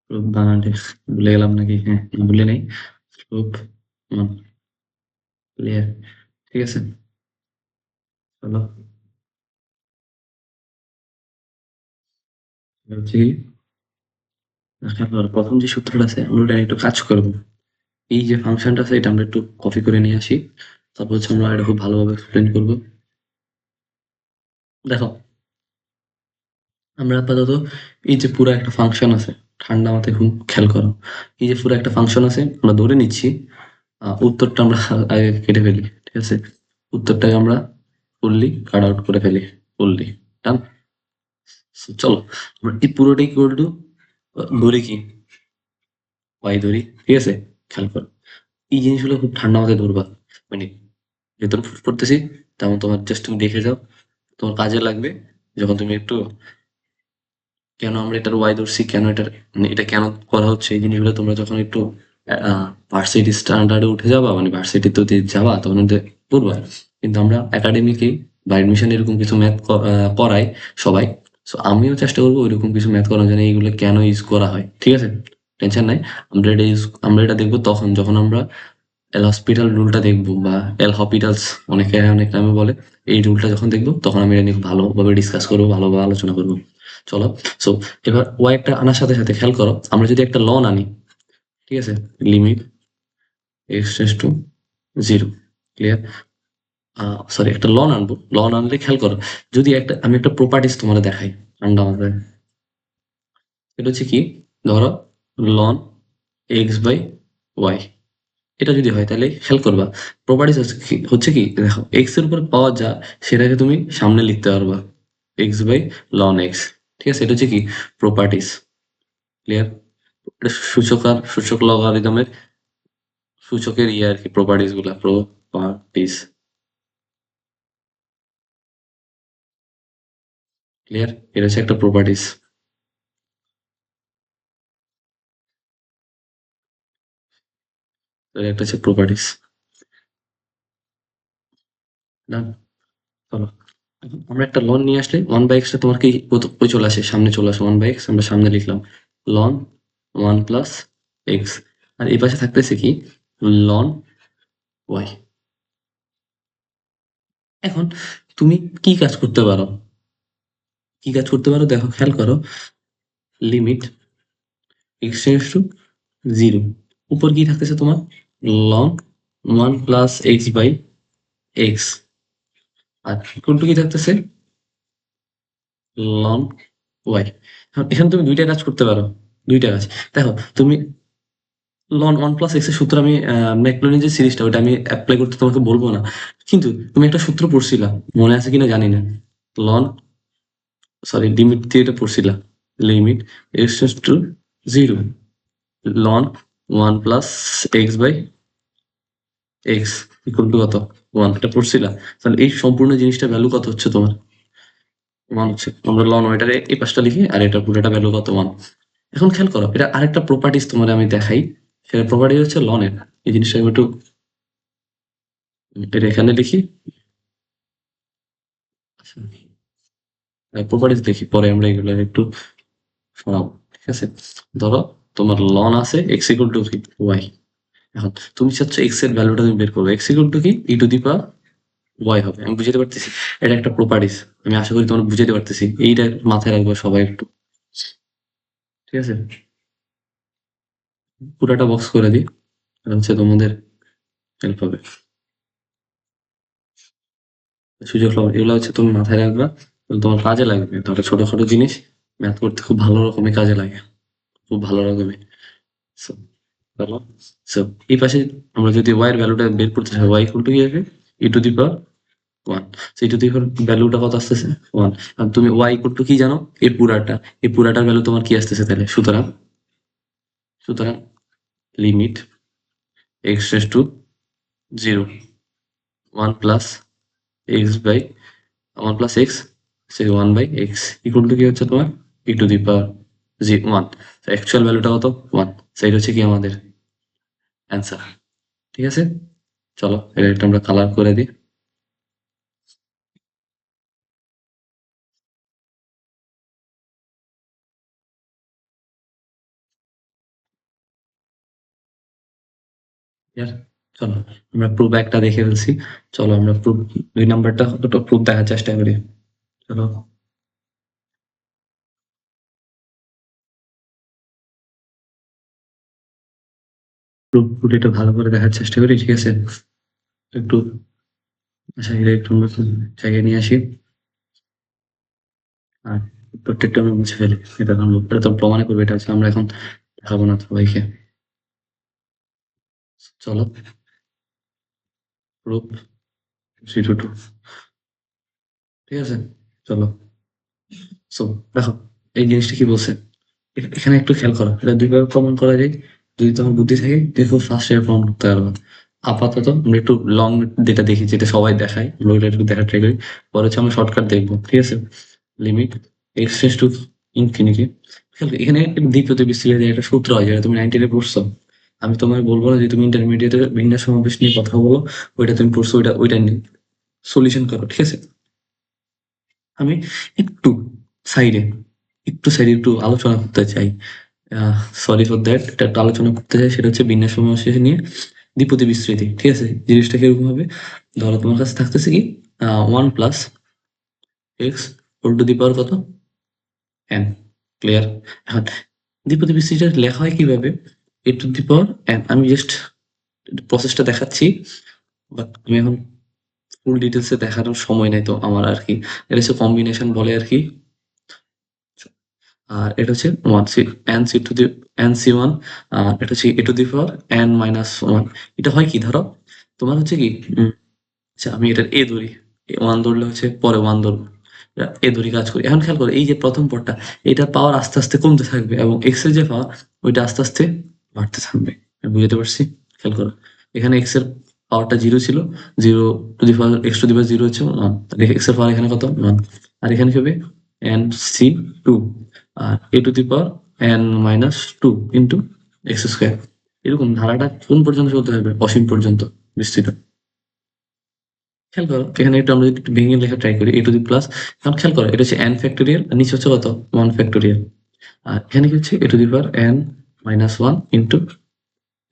প্রুফ বানানটি ভুলে গেলাম নাকি? হ্যাঁ, ভুলে নেই। Proof clear? ঠিক আছে, চলো এবার হচ্ছে কি, প্রথম যে সূত্রটা আছে আমরা ওটা নিয়ে একটু কাজ করবো। এই যে ফাংশনটা আছে এটা আমরা একটু কপি করে নিয়ে আসি, তারপর হচ্ছে আমরা এটা খুব ভালোভাবে এক্সপ্লেন করবো। দেখো, আমরা আপাতত এই যে পুরো একটা ফাংশন আছে, ঠান্ডা মাথায় খুব খেয়াল করো। এই যে পুরো একটা ফাংশন আছে আমরা ধরে নিচ্ছি, উত্তরটা আমরা আগে কেটে ফেলি। ঠিক আছে, উত্তরটাকে আমরা ফুললি কাট আউট করে ফেলি, ফুললি ডান। চলো আমরা এই পুরোটাই কি করবো, ধরে কি ওয়াই ধরি। ঠিক আছে, খেয়াল করো এই জিনিসগুলো খুব ঠান্ডা মাথায় ধরবা, মানে যেহেতু প্রুফ করতেছি, তেমন তোমার জাস্ট তুমি দেখে যাও, তোমার কাজে লাগবে। যখন তুমি একটু কেন আমরা এটার ওয়াই ধরছি, কেন এটার মানে এটা কেন করা হচ্ছে, এই জিনিসগুলো তোমরা যখন একটু ভার্সিটি স্ট্যান্ডার্ডে উঠে যাবা, মানে ভার্সিটিতে যাবা, তখন ওদের পড়বা। কিন্তু আমরা একাডেমিকে বা এডমিশন এরকম কিছু ম্যাথ করাই সবাই। সো আমিও চেষ্টা করবো ওইরকম কিছু ম্যাথ করার জন্য, এইগুলো কেন ইউজ করা হয়। ঠিক আছে, টেনশন নাই। আমরা এটা দেখবো তখন যখন আমরা এল হসপিটাল রুলটা দেখবো, বা এল হপিটালস অনেকে অনেক নামে বলে। এই রুলটা যখন দেখবো তখন আমি এটা নিয়ে ভালোভাবে ডিসকাস করবো, ভালোভাবে আলোচনা করবো। চলো, সো এবার ওয়াই একটা আনার সাথে সাথে খেয়াল করো, আমরা যদি একটা লন আনি, ঠিক আছে, limit x tends to zero, clear? Sorry, একটা লন আনবো, লন আনলে খেয়াল করো, যদি একটা আমি একটা প্রপার্টিস তোমার দেখাই ঠান্ডা মাথায়। এটা হচ্ছে কি, ধরো লন এক্স বাই ওয়াই, এটা যদি হয় তাহলে খেয়াল করবা, প্রপার্টিস হচ্ছে কি দেখো, এক্স এর উপর পাওয়া যা সেটাকে তুমি সামনে লিখতে পারবা, এক্স বাই লন এক্স। ঠিক আছে, এটা হচ্ছে কি প্রপার্টিস, ক্লিয়ার? এটা সূচক আর সূচক লগারিদমের সূচকের ইয়ে আর কি, প্রপার্টিস গুলা, প্রপার্টিস, ক্লিয়ার? এটা হচ্ছে একটা প্রপার্টিস, একটা হচ্ছে প্রপার্টিস। ডান, চলো আমরা একটা লন নিয়ে আসলে ওয়ান বাই এক্সটা তোমার কি ওই চলে আসে, সামনে চলে আসে ওয়ান বাই এক্স, আমরা সামনে লিখলাম লন ওয়ান প্লাস এক্স, আর এই পাশে থাকতেছে কি লন ওয়াই। এখন তুমি কি কাজ করতে পারো, কি কাজ করতে পারো দেখো, খেয়াল করো, limit x tends to zero, উপর কি থাকতেছে তোমার ln one plus x by x, আর কোনটু কি থাকতেছে লন ওয়াই। এখানে তুমি দুইটা কাজ করতে পারো, দুইটা কাজ। দেখো তুমি লন ওয়ান প্লাস এক্স এর সূত্র, আমি ম্যাকলনের যে সিরিজটা ওটা আমি অ্যাপ্লাই করতে তোমাকে বলবো না, কিন্তু তুমি একটা সূত্র পড়ছিলা, মনে আছে কিনা জানি না, লন, সরি লিমিট দিয়ে এটা পড়ছিলা, limit x tends to zero ln one plus x by x equal to কত ওয়ান, এটা পড়ছিলা। তাহলে এই সম্পূর্ণ জিনিসটা ভ্যালু কত হচ্ছে তোমার, ওয়ান হচ্ছে। আমরা লন ওইটারে এই পাশটা লিখি, আর এটা পুরোটা ভ্যালু কত ওয়ান। এখন খেয়াল করো, এটা আরেকটা প্রপার্টিস তোমার আমি দেখাই, সেটা প্রপার্টি হচ্ছে লনের, এই জিনিসটা আমি একটু এটা এখানে লিখি, প্রপার্টিস দেখি, পরে আমরা এগুলো একটু শোনাবো। ঠিক আছে, ধরো তোমার লন আছে এক্স ইকুয়াল টু ওয়াই, এখন তুমি চাচ্ছ এক্স এর ভ্যালুটা তুমি বের করবে, এক্স ইকুয়াল টু কি ই টু দি পাওয়ার ওয়াই হবে। আমি বুঝাতে পারতেছি, এটা একটা প্রপার্টিস, আমি আশা করি তোমরা বুঝাতে পারতেছি, এইটা মাথায় রাখবো সবাই একটু। ঠিক আছে, পুরাটা বক্স করে দিই, হচ্ছে তোমাদের হেল্প হবে। সুযোগ লব এগুলো হচ্ছে তুমি মাথায় রাখবা, তোমার কাজে লাগবে। ধরো ছোটখাটো জিনিস ম্যাথ করতে খুব ভালো রকমের কাজে লাগে, খুব ভালো রকমের। সো চলো, সো এই পাশে আমরা যদি ওয়াই এর ভ্যালুটা বের করতে চাই, ওয়াই ইকুয়াল টু কি হবে, e to the power one. So e to the power ভ্যালুটা কত আসতেছে, ওয়ান। আর তুমি ওয়াই ইকুয়াল টু কি জানো, এই পুরাটা, এই পুরাটার ভ্যালু তোমার কি আসতেছে তাহলে, সুতরাং সুতরাং limit x tends to zero, one plus x by one plus x, সে one by x equal to কি হচ্ছে তোমার ই টু দি পাওয়ার জি ওয়ান। অ্যাকচুয়াল ভ্যালুটা কত, ওয়ান। সেইটা হচ্ছে কি আমাদের অ্যান্সার। ঠিক আছে, চলো এটা একটা আমরা কালার করে দিই। Clear? চলো আমরা প্রুফ একটা দেখে ফেলছি, চলো আমরা প্রুফ দুই নাম্বারটা দুটো প্রুফ দেখার চেষ্টা করি। চলো প্রুফ এটা ভালো করে দেখার চেষ্টা করি, ঠিক আছে। একটু আচ্ছা এটা একটু আমরা জায়গায় নিয়ে আসি, আর প্রত্যেকটা আমরা মুছে ফেলি। এটা তো প্রমাণ করবে, এটা হচ্ছে আমরা এখন দেখাবো না সবাইকে। চলো প্রুফ জিরো টু, ঠিক আছে। চলো, সো দেখো এই জিনিসটা কি বলছে, এখানে একটু খেয়াল করো, এটা দুইভাবে প্রমাণ করা যায়। যদি তোমার বুদ্ধি থাকে দেখো ফার্স্ট এর প্রমাণ করতে পারবে। আপাতত আমরা একটু লং যেটা দেখি, যেটা সবাই দেখায়, আমরা ওইটা একটু দেখার ট্রাই করি। পরে হচ্ছে আমরা শর্টকাট দেখবো, ঠিক আছে। Limit x tends to infinity. এখানে একটা দ্বিতীয় বিস্তৃতি একটা সূত্র হয়, যেটা তুমি 9 এ পড়ছো। আমি তোমায় বলবো না যে তুমি ইন্টারমিডিয়েটের বিন্যাস সমাবেশ নিয়ে কথা বলো, ওইটা তুমি পড়ছো, ওইটা নিয়ে সলিউশন করো, ঠিক আছে। আমি একটু সাইডে একটু আলোচনা করতে চাই, সরি ফর দ্যাট, এটা একটু আলোচনা করতে চাই। সেটা হচ্ছে বিন্যাস সমস্যা নিয়ে দ্বিপদী বিস্তৃতি, ঠিক আছে। জিনিসটা কিরকম হবে, ধরো তোমার কাছে থাকতেছে কি one plus x whole to the power কত, এন। ক্লিয়ার? এখন দ্বিপদী বিস্তৃতিটা লেখা হয় কিভাবে, a to the power n. আমি জাস্ট প্রসেসটা দেখাচ্ছি, বাট আমি এখন ফুল ডিটেলসে দেখানোর সময় নাই তো আমার আর কি। এটা হচ্ছে কম্বিনেশন বলে আর কি। আর এটা হচ্ছে one c n C to the n c one. আর এটা হচ্ছে a to the power n minus one. এটা হয় কি, ধরো তোমার হচ্ছে কি আচ্ছা আমি এটার এ ধরি, ওয়ান ধরলে হচ্ছে পরে ওয়ান ধরবো, এ ধরি কাজ করি। এখন খেয়াল করো এই যে প্রথম পদটা, এটা পাওয়ার আস্তে আস্তে কমতে থাকবে, এবং এক্স এর যে পাওয়ার ওইটা আস্তে আস্তে বাড়তে থাকবে। আমি বুঝতে পারছি? খেয়াল করো এখানে এক্স এর পাওয়ারটা জিরো ছিল, zero to the power x to the power zero হচ্ছে ওয়ান, এক্স এর পাওয়ার এখানে কত, ওয়ান। আর এখানে কি হবে, এন সি টু, আর A to the power n minus two into x square. এরকম ধারাটা কোন পর্যন্ত চলতে থাকবে, অসীম পর্যন্ত বিস্তৃত। খেয়াল করো এখানে একটু আমরা যদি একটু ভেঙে লেখা ট্রাই করি, এ টু দি প্লাস, এখন খেয়াল করো এটা হচ্ছে এন ফ্যাক্টোরিয়াল, আর নিচে হচ্ছে কত, ওয়ান ফ্যাক্টোরিয়াল। আর এখানে কি হচ্ছে a to the power n minus one into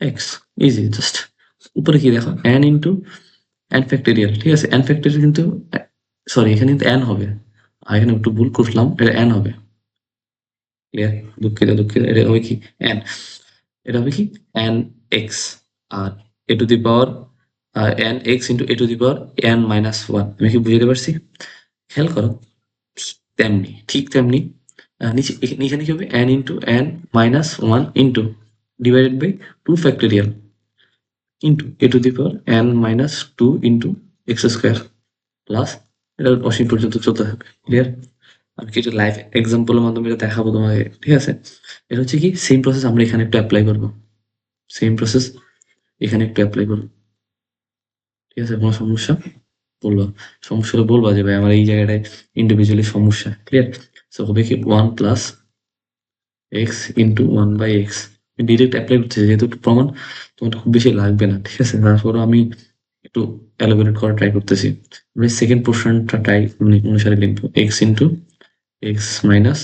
x. Easy just, উপরে কি দেখো এন ইন্টু এন ফ্যাক্টোরিয়াল, ঠিক আছে। এন ফ্যাক্টোরিয়াল কিন্তু সরি এখানে কিন্তু এন হবে, আর এখানে একটু ভুল করলাম, এটা এন হবে। ক্লিয়ার? দুঃখিত দুঃখিত, এটা হবে কি এন, এটা হবে কি এন এক্স। আর A to the power n x into A to the power n minus one. আমি কি বুঝতে পারছি? খেয়াল করো তেমনি, ঠিক তেমনি নিচে এখানে কি হবে, n into n minus one into divided by two factorial into A to the power n minus two into x square plus, এটা অসীম পর্যন্ত চলতে থাকবে। ক্লিয়ার? আমি কিছু লাইভ এক্সাম্পলের মাধ্যমে এটা দেখাবো তোমাকে, ঠিক আছে। এটা হচ্ছে কি সেম প্রসেস আমরা এখানে একটু অ্যাপ্লাই করবো, সেম প্রসেস এখানে একটু অ্যাপ্লাই করবো, ঠিক আছে। কোনো সমস্যা বলবা, সমস্যা হলে বলবা যে ভাই আমার এই জায়গাটায় ইন্ডিভিজুয়ালি সমস্যা। ক্লিয়ার? সো হবে কি one plus x into one by x. Direct apply করতেছি যেহেতু একটু প্রমাণ তোমার খুব বেশি লাগবে না, ঠিক আছে। তারপরে আমি একটু এলোবরেট করার ট্রাই করতেছি। আমরা সেকেন্ড পোর্শনটা ট্রাই অনুসারে লিখবো, x into x minus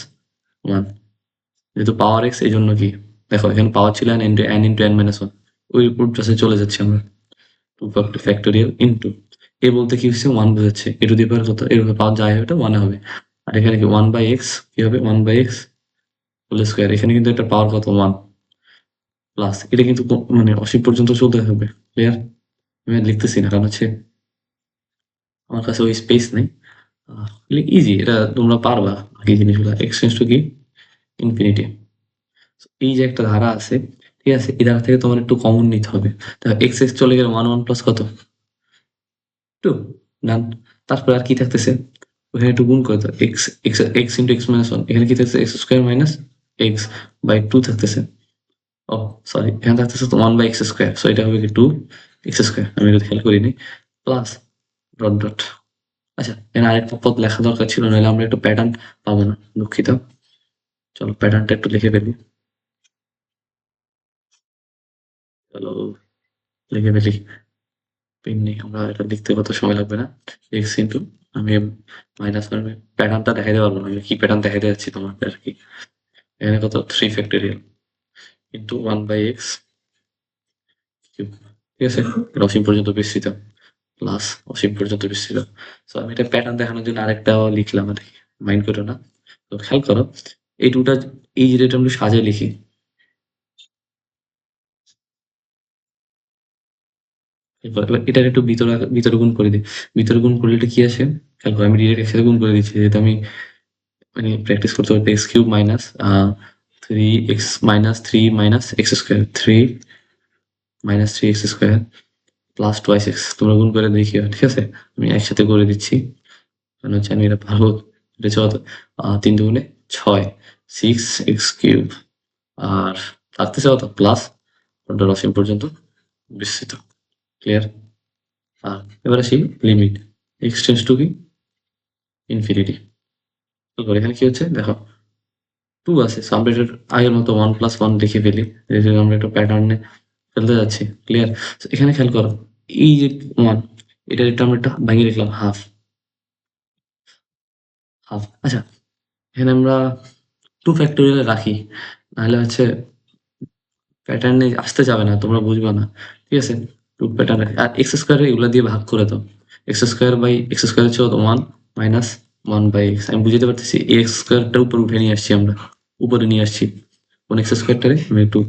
one, যেহেতু পাওয়ার এক্স এই জন্য কি দেখো এখানে পাওয়ার ছিল N into n minus one, ওই প্রসেসে চলে যাচ্ছি আমরা। টু ফ্যাক্টোরিয়াল ইন্টু এ বলতে কি হচ্ছে ওয়ান বোঝাচ্ছে, এ টু দি পাওয়ার কত, এর পাওয়ার যায় ওটা ওয়ানে হবে। আর এখানে কি ওয়ান বাই এক্স কি হবে, one by x whole square. এখানে কিন্তু একটা পাওয়ার কত, ওয়ান। প্লাস এটা কিন্তু মানে অসীম পর্যন্ত চলতে থাকবে। ক্লিয়ার? আমি আর লিখতেছি না, কারণ হচ্ছে আমার কাছে ওই স্পেস নেই। ইজি, এটা তোমরা পারবা। বাকি জিনিসগুলো এক্সটেন্স টু কি ইনফিনিটি। এই যে একটা ধারা আছে, ঠিক আছে, এই ধারা থেকে তোমার একটু কমন নিতে হবে। তা এক্স এক্স চলে গেলে ওয়ান ওয়ান প্লাস কত, টু। ডান। তারপর আর কি থাকতেছে, ওখানে একটু গুণ করে দাও, x x x into x minus one, এখানে কি থাকছে, x square minus x by two থাকতেছে। ও সরি, এখানে থাকতেছে তো one by x square, so এটা হবে কি টু এক্স স্কোয়ার, আমি এটা খেয়াল করিনি। Plus dot dot. আচ্ছা, এখানে আরেকটা পদ লেখা দরকার ছিল, নাহলে আমরা একটু প্যাটার্ন পাবো না, দুঃখিত। চলো প্যাটার্নটা একটু লিখে ফেলি। চলো লিখে ফেলি। পেন নেই, আমরা এটা লিখতে কত সময় লাগবে না। এক্স ইন্টু, আমি মাইনাস প্যাটার্নটা দেখাইতে পারবো না, আমি কি প্যাটার্ন দেখাইতে যাচ্ছি তোমাকে আর কি। এখানে কত, three factorial into one by x cube, ঠিক আছে, এটা অসীম পর্যন্ত বিস্তৃত, প্লাস অসীম পর্যন্ত বিস্তৃত। সো আমি এটা প্যাটার্ন দেখানোর জন্য আরেকটা লিখলাম আর কি, মাইন্ড করো না। তো খেয়াল করো, এই দুটা, এই যেটা আমরা সাজিয়ে লিখি, এবার এটার একটু ভিতরে গুণ করে দিই। ভিতরে গুণ করলে এটা কি আসে, খেয়াল করো, আমি ডিরেক্ট একসাথে গুণ করে দিচ্ছি, যেহেতু আমি মানে প্র্যাকটিস করতে পারবো। X cube minus three x minus three minus x square, three minus three x square plus twice x, তোমরা গুণ করে দেখিও, ঠিক আছে। আমি একসাথে করে দিচ্ছি, কারণ হচ্ছে আমি এটা পারবো। এটা হচ্ছে কত, তিন দুগুণে ছয়, সিক্স এক্স কিউব, আর থাকতেছে কত, প্লাস অসীম পর্যন্ত বিস্তৃত। ক্লিয়ার? আর এবার আসি লিমিট, এক্স টেন্স টু কি ইনফিনিটি। এখানে কি হচ্ছে দেখো, টু আছে, সো আমরা এটা আগের মতো ওয়ান প্লাস ওয়ান লিখে ফেলি, যেহেতু আমরা একটা প্যাটার্নে ফেলতে যাচ্ছি। ক্লিয়ার? এখানে খেয়াল করো, এই যে ওয়ান, এটা আমরা একটা ভাঙিয়ে লিখলাম হাফ, হাফ। আচ্ছা, এখানে আমরা টু ফ্যাক্টোরিয়াল রাখি, নাহলে হচ্ছে প্যাটার্নে আসতে যাবে না, তোমরা বুঝবে না, ঠিক আছে। টু প্যাটার্ন রাখি, আর এক্স স্কোয়ারে এগুলো দিয়ে ভাগ করে দাও। X square by x square হচ্ছে one minus one by x, আমি বুঝতে পারতেছি এই এক্স স্কোয়ারটা উপরে উঠে নিয়ে আসছি, আমরা উপরে নিয়ে আসছি কোন এক্স স্কোয়ারটারে, আমি একটু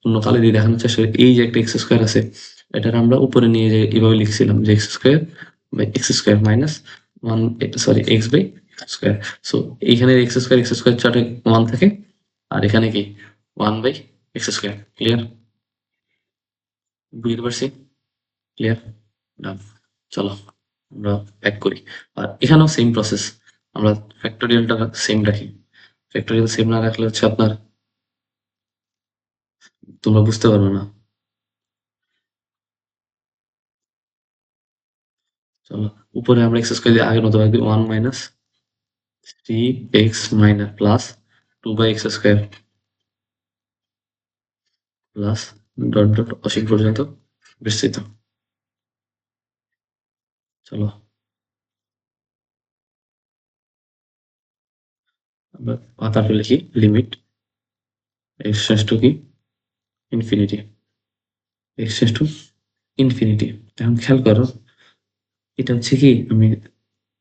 অন্য কালে দিয়ে দেখানোর চেষ্টা করি। এই যে একটা এক্স স্কোয়ার আছে, এটার আমরা উপরে নিয়ে যে এভাবে লিখছিলাম যে x square by x square minus one, sorry x by square. So এইখানে এক্স স্কোয়ার চার্টে ওয়ান থাকে, আর এখানে কি one by x square. Clear? বুঝতে পারছি? ক্লিয়ার? ডান। চলো আমরা ব্যাক করি। আর এখানেও সেম প্রসেস, আমরা ফ্যাক্টোরিয়ালটা সেম রাখি। ফ্যাক্টোরিয়াল সেম না রাখলে হচ্ছে আপনার, তোমরা বুঝতে পারবে না। চলো উপরে আমরা এক্স স্কোয়ার দিয়ে আগের মতো রাখবি, one minus three x minus plus two by x square plus dot dot অসীম পর্যন্ত বিস্তৃত। চলো আমরা তারপর লিখি লিমিট এক্স টু কি ইনফিনিটি, এক্স টু ইনফিনিটি। এখন খেয়াল করো, এটা হচ্ছে কি, আমি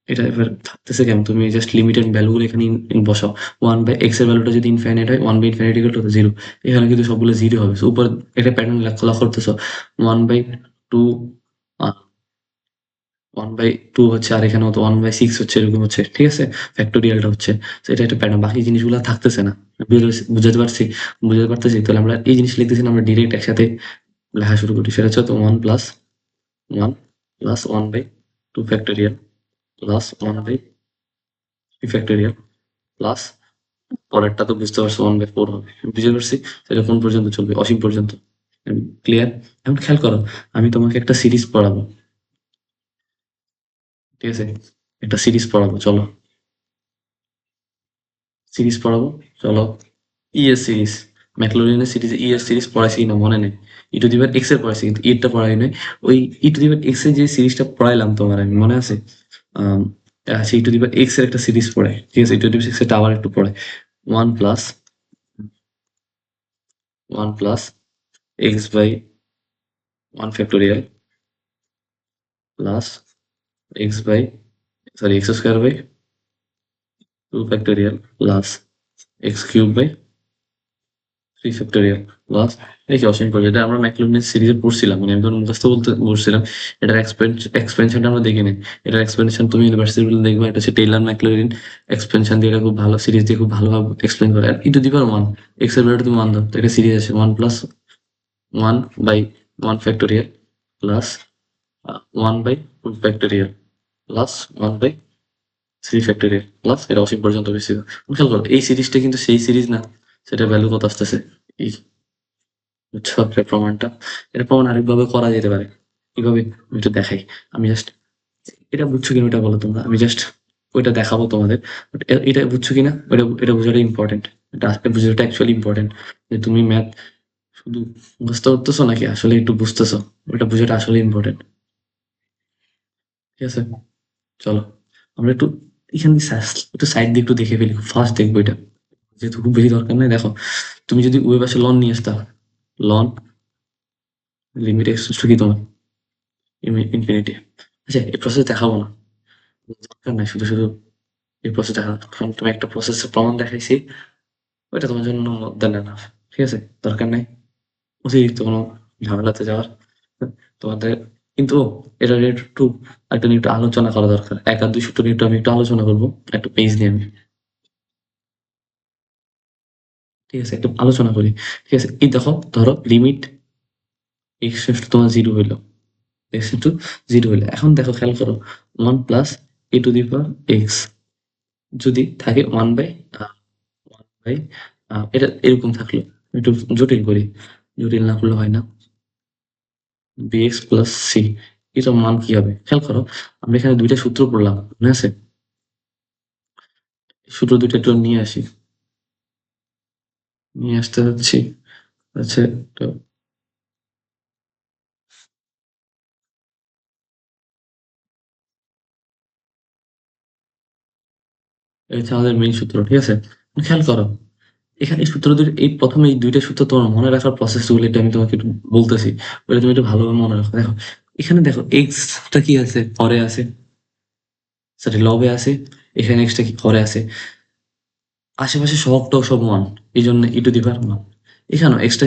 এটা এবার থাকতেছে কেমন, তুমি জাস্ট লিমিটেড ভ্যালুগুলো এখানে বসাও। ওয়ান বাই এক্স এর ভ্যালুটা যদি ইনফাইনাইট হয়, one by infinity equal to zero, এখানে কিন্তু সবগুলো জিরো হবে। So, উপর এটা প্যাটার্ন লক্ষ্য করতেছো, one by two, one by two হচ্ছে, আর এখানে হতো ওয়ান বাই সিক্স হচ্ছে, এরকম হচ্ছে, ঠিক আছে। ফ্যাক্টোরিয়ালটা হচ্ছে, তো এটা একটা প্যাটার্ন, বাকি জিনিসগুলো থাকতেছে না। বুঝাতে পারছি? বুঝাতে পারতেছি? তাহলে আমরা এই জিনিস লিখতেছি না, আমরা ডিরেক্ট একসাথে লেখা শুরু করি। সেটা হচ্ছে তো one plus one plus one by two factorial plus one by three factorial plus, পরেরটা তো বুঝতে পারছো, ওয়ান বাই ফোর হবে। বুঝতে পারছি? সেটা কোন পর্যন্ত চলবে, অসীম পর্যন্ত। ক্লিয়ার? এখন খেয়াল করো, আমি তোমাকে একটা সিরিজ পড়াবো, ঠিক আছে, একটা সিরিজ পড়াবো, চলো সিরিজ পড়াবো, চলো। ইএস সিরিজ, ম্যাকলোরিনের সিরিজ, ইএস সিরিজ পড়াইছি না মনে নেই। ই টু দি পাওয়ার এক্স এর পড়াইছি, কিন্তু ইটা পড়াই নাই। ওই ই টু দি পাওয়ার এক্স এর যে সিরিজটা পড়াইলাম তোমার, আমি মনে আছে? আম, আচ্ছা, ই টু দি পাওয়ার এক্স এর একটা সিরিজ পড়াই, ঠিক আছে, ই টু দি পাওয়ার এক্স এর আবার একটু পড়াই। One plus one plus x by one factorial plus x by, sorry x square by two factorial plus x cube by 3 factorial plus এই কি অসীম করে, এটা আমরা ম্যাকলুহানের সিরিজে পড়ছিলাম, মানে আমি তখন মুখস্থ বলতে বলছিলাম। এটার এক্সপেনশনটা আমরা দেখিনি। এটার এক্সপেনশন তুমি ইউনিভার্সিটি দেখবে, এটা হচ্ছে টেইলর ম্যাকলরিন এক্সপেনশন দিয়ে, এটা খুব ভালো সিরিজ দিয়ে খুব ভালোভাবে এক্সপ্লেন করে। আর ইটু দি পাওয়ার ওয়ান, এক্স এর ভ্যালুটা তুমি ওয়ান দাও, তো একটা সিরিজ আছে 1 plus 1 by 1 factorial plus 1 by 2 factorial plus 1 by 3 factorial plus এটা অসীম পর্যন্ত বেশি। খেয়াল করো এই সিরিজটা কিন্তু সেই সিরিজ না, সেটা ভ্যালু কত আসতেছে এই, বুঝছো আপনার প্রমাণটা? এটা প্রমাণ আরেকভাবে করা যেতে পারে। কিভাবে আমি একটু দেখাই। আমি জাস্ট, এটা বুঝছো কিনা ওটা বলো তোমরা, আমি জাস্ট ওইটা দেখাবো তোমাদের। বাট এটা বুঝছো কিনা ওটা, এটা বোঝাটা ইম্পর্টেন্ট। এটা আজকে বোঝাটা অ্যাকচুয়ালি ইম্পর্টেন্ট, যে তুমি ম্যাথ শুধু বুঝতে পারতেছো নাকি আসলে একটু বুঝতেছো, ওটা বোঝাটা আসলে ইম্পর্টেন্ট। ঠিক আছে, চলো আমরা একটু এখানে একটু সাইড দিয়ে একটু দেখে ফেলি, ফার্স্ট দেখবো এটা, যেহেতু খুব বেশি দরকার নেই। দেখো তুমি যদি ওই পাশে লন নিয়ে আসতা, লন লিমিট এক্স কি তোমার ইনফিনিটি। আচ্ছা এই প্রসেস দেখাবো না, দরকার নাই, শুধু শুধু এই প্রসেস দেখা, কারণ তুমি একটা প্রসেসের প্রমাণ দেখাইছি, ওইটা তোমার জন্য দেন না, ঠিক আছে, দরকার নাই অতিরিক্ত কোনো ঝামেলাতে যাওয়ার তোমাদের। কিন্তু এটা নিয়ে একটু একটা নিয়ে একটু আলোচনা করা দরকার, এক আর দুই সূত্র নিয়ে একটু আমি একটু আলোচনা করবো, একটা পেজ নিয়ে আমি, ঠিক আছে, একটু আলোচনা করি। ঠিক আছে, এই দেখো ধরো লিমিট এক্স তোমার জিরো হইলো, এক্স ইন্টু জিরো হইলো। এখন দেখো খেয়াল করো, 1 plus A to the power x যদি থাকে 1 বাই 1 বাই, এটা এরকম থাকলো, একটু জটিল করি, জটিল না করলে হয় না, bx প্লাস সি, এটার মান কি হবে খেয়াল করো। আমরা এখানে দুইটা সূত্র পড়লাম, মনে আছে? সূত্র দুইটা একটু নিয়ে আসি, নিয়ে আসতে যাচ্ছি, আচ্ছা তো এই হচ্ছে আমাদের মেইন সূত্র, ঠিক আছে। খেয়াল করো এখানে এই সূত্র দুটো, এই প্রথমে এই দুইটা সূত্র তোমার মনে রাখার প্রসেস গুলো, এটা আমি তোমাকে একটু বলতেছি, ওটা তুমি একটু ভালোভাবে মনে রাখো। দেখো এখানে দেখো এক্সটা কি আছে, হরে আছে, সরি লবে আছে, এখানে এক্সটা কি হরে আছে, আশেপাশে সবটাও সব ওয়ান, এই জন্য ই টু দি পাওয়ার ওয়ান। এখানেও এক্সটা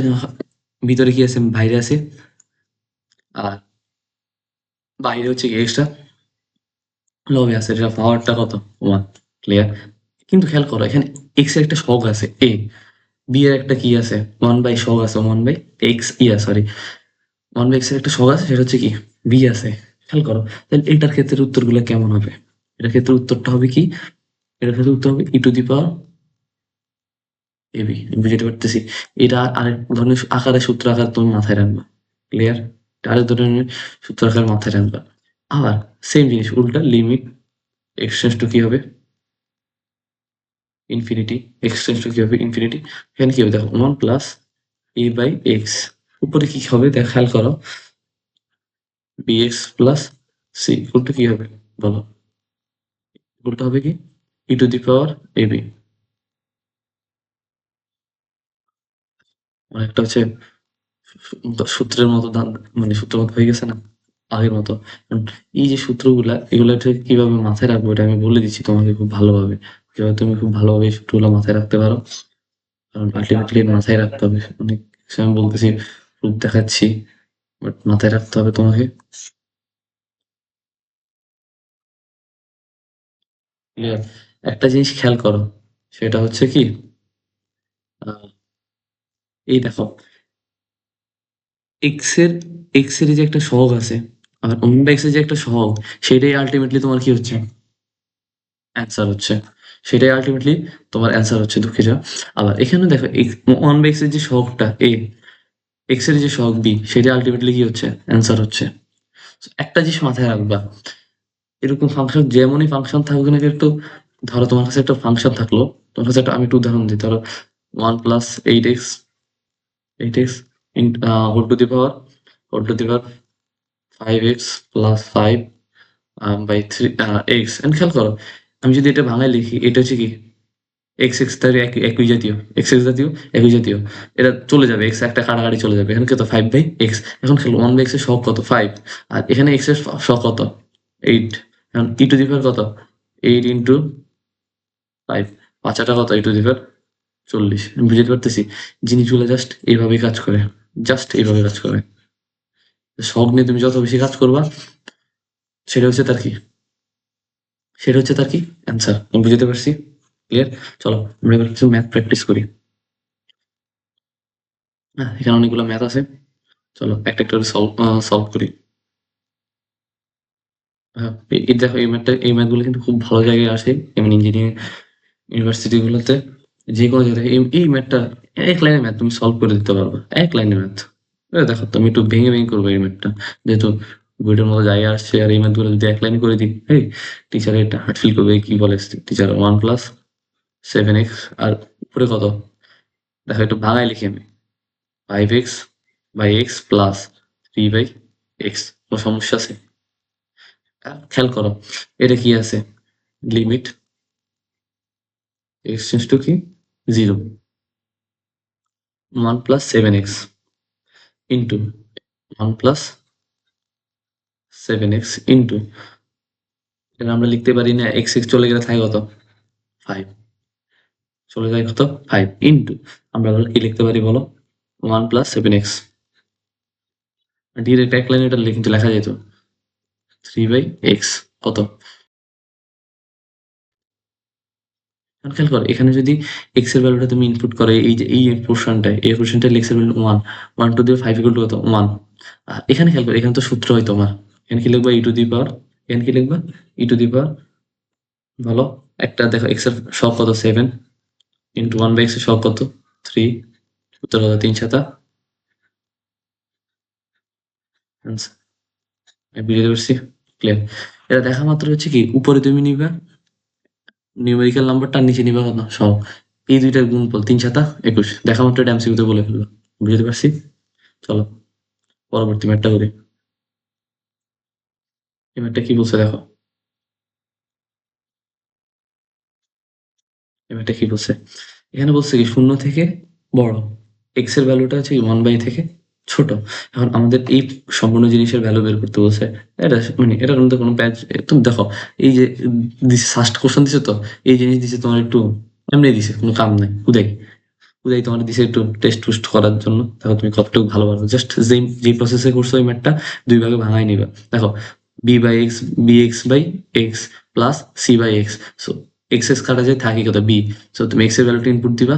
ভিতরে কি আছে, বাইরে আছে, আর বাইরে হচ্ছে কি এক্সটা লবে আছে, এটা পাওয়ারটা কত, ওয়ান। ক্লিয়ার? কিন্তু খেয়াল করো এখানে এক্স এর একটা সহগ আছে এ, বি এর একটা কি আছে, 1 বাই সহগ আছে, 1 by x sorry, 1 by x এর একটা সহগ আছে, সেটা হচ্ছে কি বি আছে। খেয়াল করো তাহলে এটার ক্ষেত্রে উত্তরগুলো কেমন হবে, এটার ক্ষেত্রে উত্তরটা হবে কি, এটার ক্ষেত্রে উত্তর হবে e to the power AB. বুঝতে পারতেছি, এটা আরেক ধরনের আকারে সূত্র আকার তুমি মাথায় রাখবা। ক্লিয়ার? আরেক ধরনের সূত্র আকার মাথায় রাখবা। আবার সেম জিনিস উল্টা, লিমিট এক্স টেন্ডস টু কি হবে ইনফিনিটি, এক্স টেন্ডস টু কি হবে ইনফিনিটি। এখানে কি হবে দেখো, 1 প্লাস এ বাই এক্স, উপরে কি হবে দেখো খেয়াল করো, bx প্লাস সি, উল্টো কি হবে বলো, উল্টো হবে কি ই টু দি পাওয়ার এবি। অনেকটা হচ্ছে সূত্রের মতো মানে সূত্রের মতো হয়ে গেছে না আগের মতো। কারণ এই যে সূত্রগুলা, এগুলা ঠিক কিভাবে মাথায় রাখবো এটা আমি বলে দিচ্ছি তোমাকে খুব ভালোভাবে, কিভাবে তুমি খুব ভালোভাবে এই সূত্রগুলো মাথায় রাখতে পারো। কারণ আলটিমেটলি মাথায় রাখতে হবে, অনেক কিছু আমি বলতেছি, রূপ দেখাচ্ছি, বাট মাথায় রাখতে হবে তোমাকে। ক্লিয়ার? একটা জিনিস খেয়াল করো, সেটা হচ্ছে কি, আহ, এই দেখো এক্স এর, এক্স এর যে একটা সহগ আছে, আর অন্য এক্স এর যে একটা সহগ, সেটাই আলটিমেটলি তোমার কি হচ্ছে, অ্যান্সার হচ্ছে, সেটাই আলটিমেটলি তোমার অ্যান্সার হচ্ছে, দুঃখিত। আবার এখানে দেখো ওয়ান বাই এক্স এর যে সহগটা এ, এক্স এর যে সহগ বি, সেটা আলটিমেটলি কি হচ্ছে, অ্যান্সার হচ্ছে। So, একটা জিনিস মাথায় রাখবা, এরকম ফাংশন যেমনই ফাংশন থাকুক না একটু, ধরো তোমার কাছে একটা ফাংশন থাকলো, তোমার কাছে একটা, আমি একটু উদাহরণ দিই, ধরো 1 plus 8x whole to the power, whole to the power 5x plus 5 by 3 x. And খেয়াল করো আমি যদি এটা বাংলায় লিখি, এটা হচ্ছে কি এক্স এক্স তার একই জাতীয়, এক্স এক্স জাতীয় একই জাতীয়, এটা চলে যাবে, এক্স একটা কাটাকাটি চলে যাবে, এখানে কত 5/x। এখন খেলো 1/x এর সহগ কত 5, আর এখানে এক্স এর সহগ কত 8। এখন ই টু দি পাওয়ার কত 8 ইন্টু 5, পাঁচাটা কত ই টু দি পাওয়ার 40। আমি বুঝতে পারতেছি জিনিসগুলো জাস্ট এইভাবে কাজ করে, জাস্ট এইভাবে কাজ করে। শখ নিয়ে তুমি যত বেশি কাজ করবা সেটা হচ্ছে তার কি, সেটা হচ্ছে তার কি অ্যান্সার। আমি বুঝতে পারছি, ক্লিয়ার? চলো আমরা এবার কিছু ম্যাথ প্র্যাকটিস করি। হ্যাঁ, এখানে অনেকগুলো ম্যাথ আছে, চলো একটা একটা করে সলভ সলভ করি। হ্যাঁ, এই দেখো এই ম্যাথগুলো কিন্তু খুব ভালো জায়গায় আসে, যেমন ইঞ্জিনিয়ারিং ইউনিভার্সিটি গুলোতে, যে কোনো জায়গায় এই ম্যাথটা এক লাইনের ম্যাথ তুমি সলভ করে দিতে পারবে, এক লাইনের ম্যাথ। দেখো তুমি একটু ভেঙে ভেঙে করবে এই ম্যাথটা, যেহেতু বইটার মতো জায়গা আসছে, আর এই ম্যাথগুলো যদি এক লাইনে করে দিই, এই টিচার এটা হার্ট ফিল করবে, কি বলে টিচার 1+7x, আর উপরে কত, দেখো একটু ভাঙায় লিখি আমি, 5x/x+3/x। কোনো সমস্যা আছে? খেয়াল করো এটা কি আছে, লিমিট x টেন্ডস টু কি 0, 1+7x ইন্টু 1+7x ইন্টু, এটা আমরা লিখতে পারি না, x চলে গেলে থাকে কত, 5, চলে যায় কত 5 ইন্টু, আমরা কি লিখতে পারি বলো, 1+7x, ডিরেক্ট এক লাইনে এটা কিন্তু লেখা যেত 3/x কত। খেয়াল করো এখানে যদি এক্স এর ভ্যালুটা তুমি ইনপুট করো, এই যে এই পোর্শনটায়, এই পোর্শনটায় এক্স এর value 1, 1 to the 5 equal to কত 1। আর এখানে খেয়াল করো, এখানে তো সূত্র হয় তোমার, এখানে কি লিখবা ই টু দি পাওয়ার, এখানে কি লিখবা ই টু দি পাওয়ার, বলো একটা, দেখো এক্স এর সহগ কত 7 ইন্টু 1/x এর সহগ কত 3, উত্তর কত 3×7। বুঝতে পারছি, ক্লিয়ার? এটা দেখা মাত্র হচ্ছে কি, উপরে তুমি নিবা নিউমেরিক্যাল নাম্বারটা, নিচে নিবা কত সহগ, এই দুইটার গুণফল 3×7 21, দেখা মাত্র এটা এমসিকিউ তে বলে ফেলবা। বুঝতে পারছি, চলো পরবর্তী ম্যাথটা করি। এই ম্যাথটা কি বলছে দেখো, এই ম্যাথটা কি বলছে, এখানে বলছে কি শূন্য থেকে বড়, এক্স এর ভ্যালুটা হচ্ছে 1/, থেকে ছোট। এখন আমাদের এই সম্পূর্ণ জিনিসের ভ্যালু বের করতে বলছে, এটা মানে এটার মধ্যে কোনো প্যাচ, তুমি দেখো এই যে দিছে ফার্স্ট কোশ্চেন দিছে, তো এই জিনিস দিছে তোমার একটু এমনি দিছে, কোনো কাম নাই, উদয় উদয় তোমার দিছে একটু টেস্ট টুস্ট করার জন্য, দেখো তুমি কতটুকু ভালো পারো, জাস্ট যে প্রসেসে করছো ওই ম্যাথটা দুই ভাগে ভাঙাই নিবা। দেখো b/x, bx/x plus c/x, so x x কাটা যায় থাকে কত বি, সো তুমি এক্স এর ভ্যালুটা ইনপুট দিবা,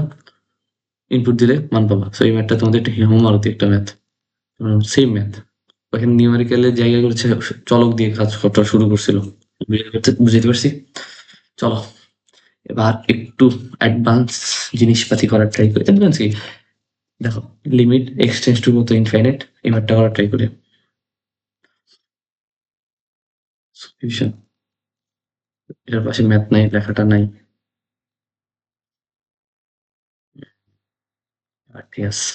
ইনপুট দিলে মান পাবা। সো এই ম্যাথটা তোমাদের একটা হোমওয়ার্ক একটা ম্যাথ, সেম ম্যাথ, ওখানে নিউমেরিক্যালের জায়গা করেছে, চলক দিয়ে কাজ করা শুরু করছিল। বুঝতে পারছি, চলো এবার একটু অ্যাডভান্স জিনিসপাতি করার ট্রাই করি। অ্যাডভান্স কি, দেখো লিমিট এক্স টেন্ডস টু কত ইনফাইনাইট, এই ম্যাথটা করার ট্রাই করি। সলিউশন, এটার পাশে ম্যাথ নাই, লেখাটা নাই, ঠিক আছে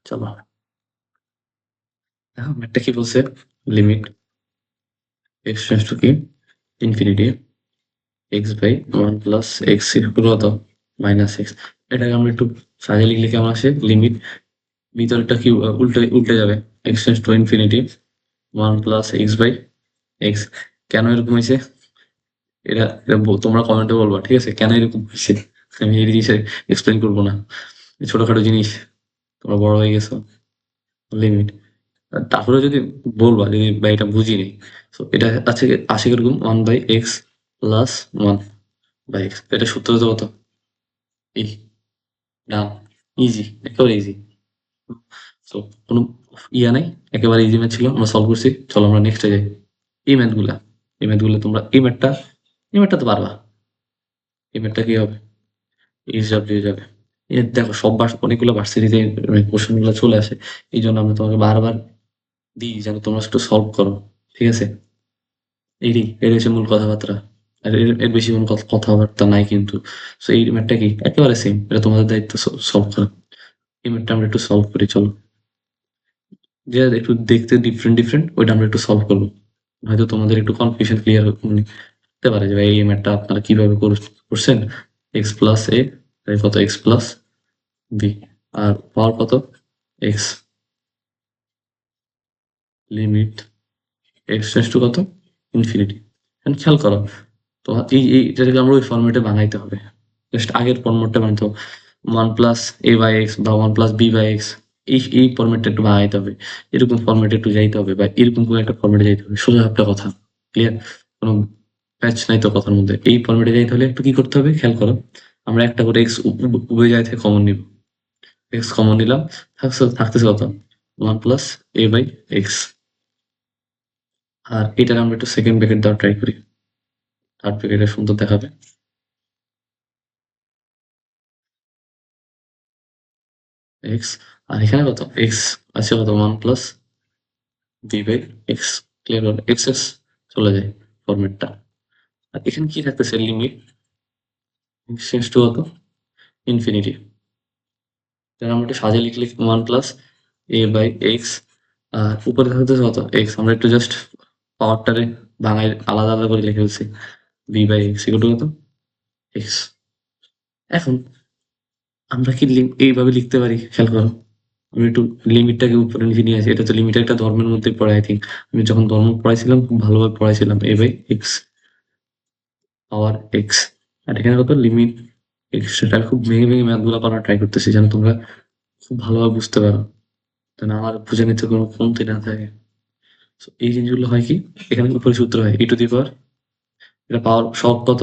চলো। দেখো ম্যাথটা কি বলছে, লিমিট এক্স টেন্ডস টু কি ইনফিনিটি x/1+x কত -x, এটাকে আমরা একটু সাজিয়ে লিখলে কেমন আসে, লিমিট ভিতরটা কি উল্টে উল্টে যাবে, x tends to infinity 1+x/x। কেন এরকম হয়েছে এটা তোমরা কমেন্টে বলবা, ঠিক আছে? কেন এরকম হয়েছে, আমি এই জিনিসে এক্সপ্লেন করবো না, ছোটখাটো জিনিস, তোমরা বড় হয়ে গেছো, লিমিট। তারপরে যদি বলবা যদি বা এটা বুঝিনি, তো এটা আছে আসে কিরকম 1/x+1/x, এটা সূত্র হতো কত, এই ডান, ইজি, একেবারে ইজি। তো কোনো ইয়া নাই, একেবারে ইজি ম্যাথ ছিল, আমরা সলভ করছি। চলো আমরা নেক্সটে যাই। এই ম্যাথগুলা, এই ম্যাথগুলো তোমরা এই ম্যাথটা তো পারবা, এই ম্যাথটা কি হবে, ইজি হয়ে যাবে। দেখো সব অনেকগুলো ভার্সিটিতে কোশ্চেন গুলো চলে আসে, এই জন্য আমরা তোমাকে বারবার দিই যেন তোমরা একটু সলভ করো, ঠিক আছে? এটাই হচ্ছে মূল কথাবার্তা, আর এর বেশি কোনো কথাবার্তা নাই কিন্তু। সো এই ম্যাথটা কি একেবারে সেম, এটা তোমাদের দায়িত্ব সলভ করা। এই ম্যাথটা আমরা একটু সলভ করি চলো, যে একটু দেখতে ডিফারেন্ট ডিফারেন্ট, ওইটা আমরা একটু সলভ করবো, হয়তো তোমাদের একটু কনফিউশন ক্লিয়ার মানে হতে পারে যে ভাই এই ম্যাথটা আপনারা কিভাবে করছেন, x+a কত x+b, আর পাওয়ার কত x, limit x tends to কত ইনফিনিটি। খেয়াল করো তো, এটাকে আমরা ওই ফরম্যাটে বানাইতে হবে, জাস্ট আগের ফরম্যাটটা বানাইতে হবে। One plus a by x বা one plus B by x, এই ফরম্যাটটা একটু বানাইতে হবে, এরকম ফরম্যাটে একটু যাইতে হবে, বা এরকম কোনো একটা ফরম্যাটে যাইতে হবে। সোজা একটা কথা, ক্লিয়ার? কোনো প্যাচ নাই তো কথার মধ্যে। এই ফরম্যাটে যাইতে হলে একটু কি করতে হবে খেয়াল করো। আমরা একটা করে এক্স উভয় জায়গা থেকে কমন নিব। এক্স কমন নিলাম, থাকতেছে কত? One plus a by x. আর এটার আমরা একটু সেকেন্ড ব্র্যাকেট দেওয়া ট্রাই করি, থার্ড ব্র্যাকেটে সুন্দর দেখাবে। এক্স, আর এখানে কত? এক্স আছে কত? One plus B by x. Clear হলো? এক্স এক্স চলে যায় ফরম্যাটটা। আর এখানে কি থাকতেছে? লিমিট শেষ টু কত? ইনফিনিটি। তাহলে আমরা একটু সাজিয়ে লিখলে one plus a by x, আর উপরে থাকতেছে কত? এক্স। আমরা একটু জাস্ট পাওয়ারটারে ভাঙায় আলাদা আলাদা করে লিখে ফেলছি। B by x equal to কত? এক্স। এখন আমরা কি এইভাবে লিখতে পারি? খেয়াল করো, আমি একটু লিমিটটাকে উপরে নিচে নিয়ে আসি। এটা তো লিমিট একটা ধর্মের মধ্যে পড়ে, আই থিঙ্ক। আমি যখন ধর্ম পড়াইছিলাম খুব ভালোভাবে পড়াইছিলাম। এ বাই এক্স পাওয়ার এক্স। আর এখানে কত? Limit x. সেটা খুব ভেঙে ভেঙে ম্যাথগুলো করার ট্রাই করতেছি যেন তোমরা খুব ভালোভাবে বুঝতে পারো, যেন আমার বুঝে নিতে কোনো কমতি না থাকে। So, এই জিনিসগুলো হয় কি, এখানে উপরে সূত্র হয় ই টু দি পাওয়ার, এটা পাওয়ার সহগ কত?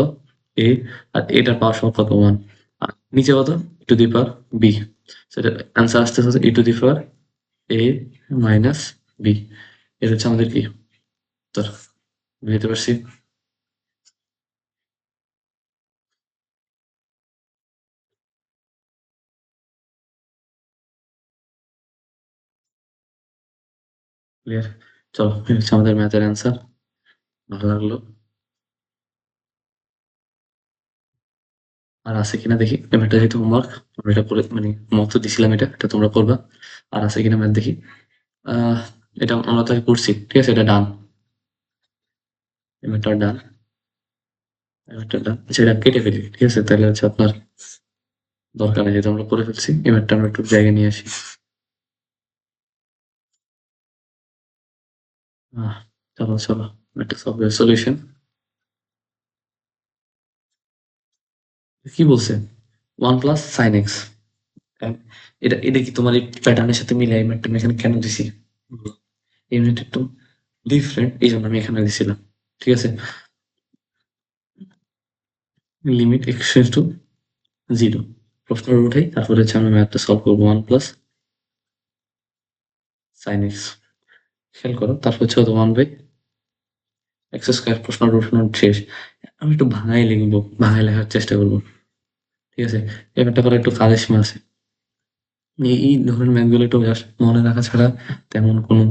এ। আর এটার পাওয়ার সহগ কত? ওয়ান। আর নিচে কত? E to the power b. সেটা অ্যান্সার আসতে হচ্ছে e to the power a minus b. এটা হচ্ছে আমাদের কি উত্তর। বুঝতে পারছি? ক্লিয়ার? চলো, এটা হচ্ছে আমাদের ম্যাথের অ্যান্সার। ভালো লাগলো। আর আছে কিনা দেখি, এটা যেহেতু হোমওয়ার্ক, আমরা এটা করে মানে মত দিছিলাম, এটা তোমরা করবা। আর আছে কিনা ম্যাথ দেখি। আহ এটা আমরা তো করছি, ঠিক আছে, এটা ডান। এবারটা ডান, এবারটা ডান। আচ্ছা, এটা কেটে ফেলি, ঠিক আছে? তাহলে হচ্ছে আপনার দরকার নেই, যেহেতু আমরা করে ফেলছি। এবারটা আমরা একটু জায়গায় নিয়ে আসি। আহ চলো চলো, একটা সলিউশন কি বলছে? One plus sine x. এটা এটা কি তোমার এই প্যাটার্নের সাথে মিলে? এই ম্যাথটা আমি এখানে কেন দিছি? এই ম্যাথটা একটু ডিফারেন্ট, এই জন্য আমি এখানে দিছিলাম। ঠিক আছে, লিমিট এক্স টু জিরো। প্রশ্ন উঠাই, তারপরে হচ্ছে আমরা ম্যাথটা সলভ করবো। One plus sine x. খেয়াল করো, তারপর হচ্ছে ওয়ান বাই এক্স স্কোয়ার। প্রশ্ন উঠানো শেষ। আমি একটু ভাঙাই লিখবো, ভাঙাই লেখার চেষ্টা করবো। ঠিক আছে, এবারটা করা একটু কাদের সীমা আছে। এই ধরনের ম্যাথগুলো একটু জাস্ট মনে রাখা ছাড়া তেমন কোনো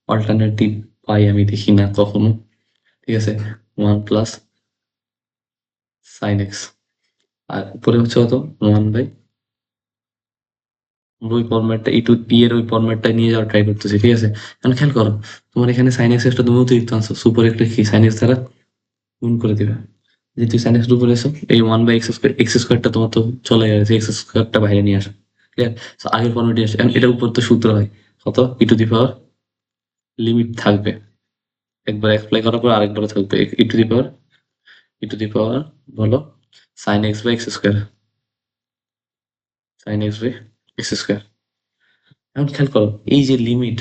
অল্টারনেটিভ পাই আমি দেখি না কখনো। ঠিক আছে, ওয়ান প্লাস সাইন এক্স। আর উপরে হচ্ছে কত? ওয়ান বাই, ওই ফরম্যাটটা ই টু পি এর ওই ফরম্যাটটা নিয়ে যাওয়ার ট্রাই করতেছি। ঠিক আছে, এখন খেয়াল করো, তোমার এখানে সাইন এক্স এক্সটা তুমি অতিরিক্ত আনছো, সুপার একটা কি সাইন এক্স দ্বারা গুণ করে দিবে। যেহেতু সাইন এক্স উপরে এসো, এই ওয়ান বাই এক্স স্কোয়ারটা তোমার তো চলে গেছে, এক্স স্কোয়ারটা বাইরে নিয়ে আসো। ঠিক আছে, তো আগের ফর্মেটে আসে। এখন এটার উপর তো সূত্র হয় কত? E to the power limit থাকবে, একবার অ্যাপ্লাই করার পর আরেকবার থাকবে ই to the power, E to the power বলো sine x by x square, sine x by x square. এখন খেয়াল করো, এই যে লিমিট,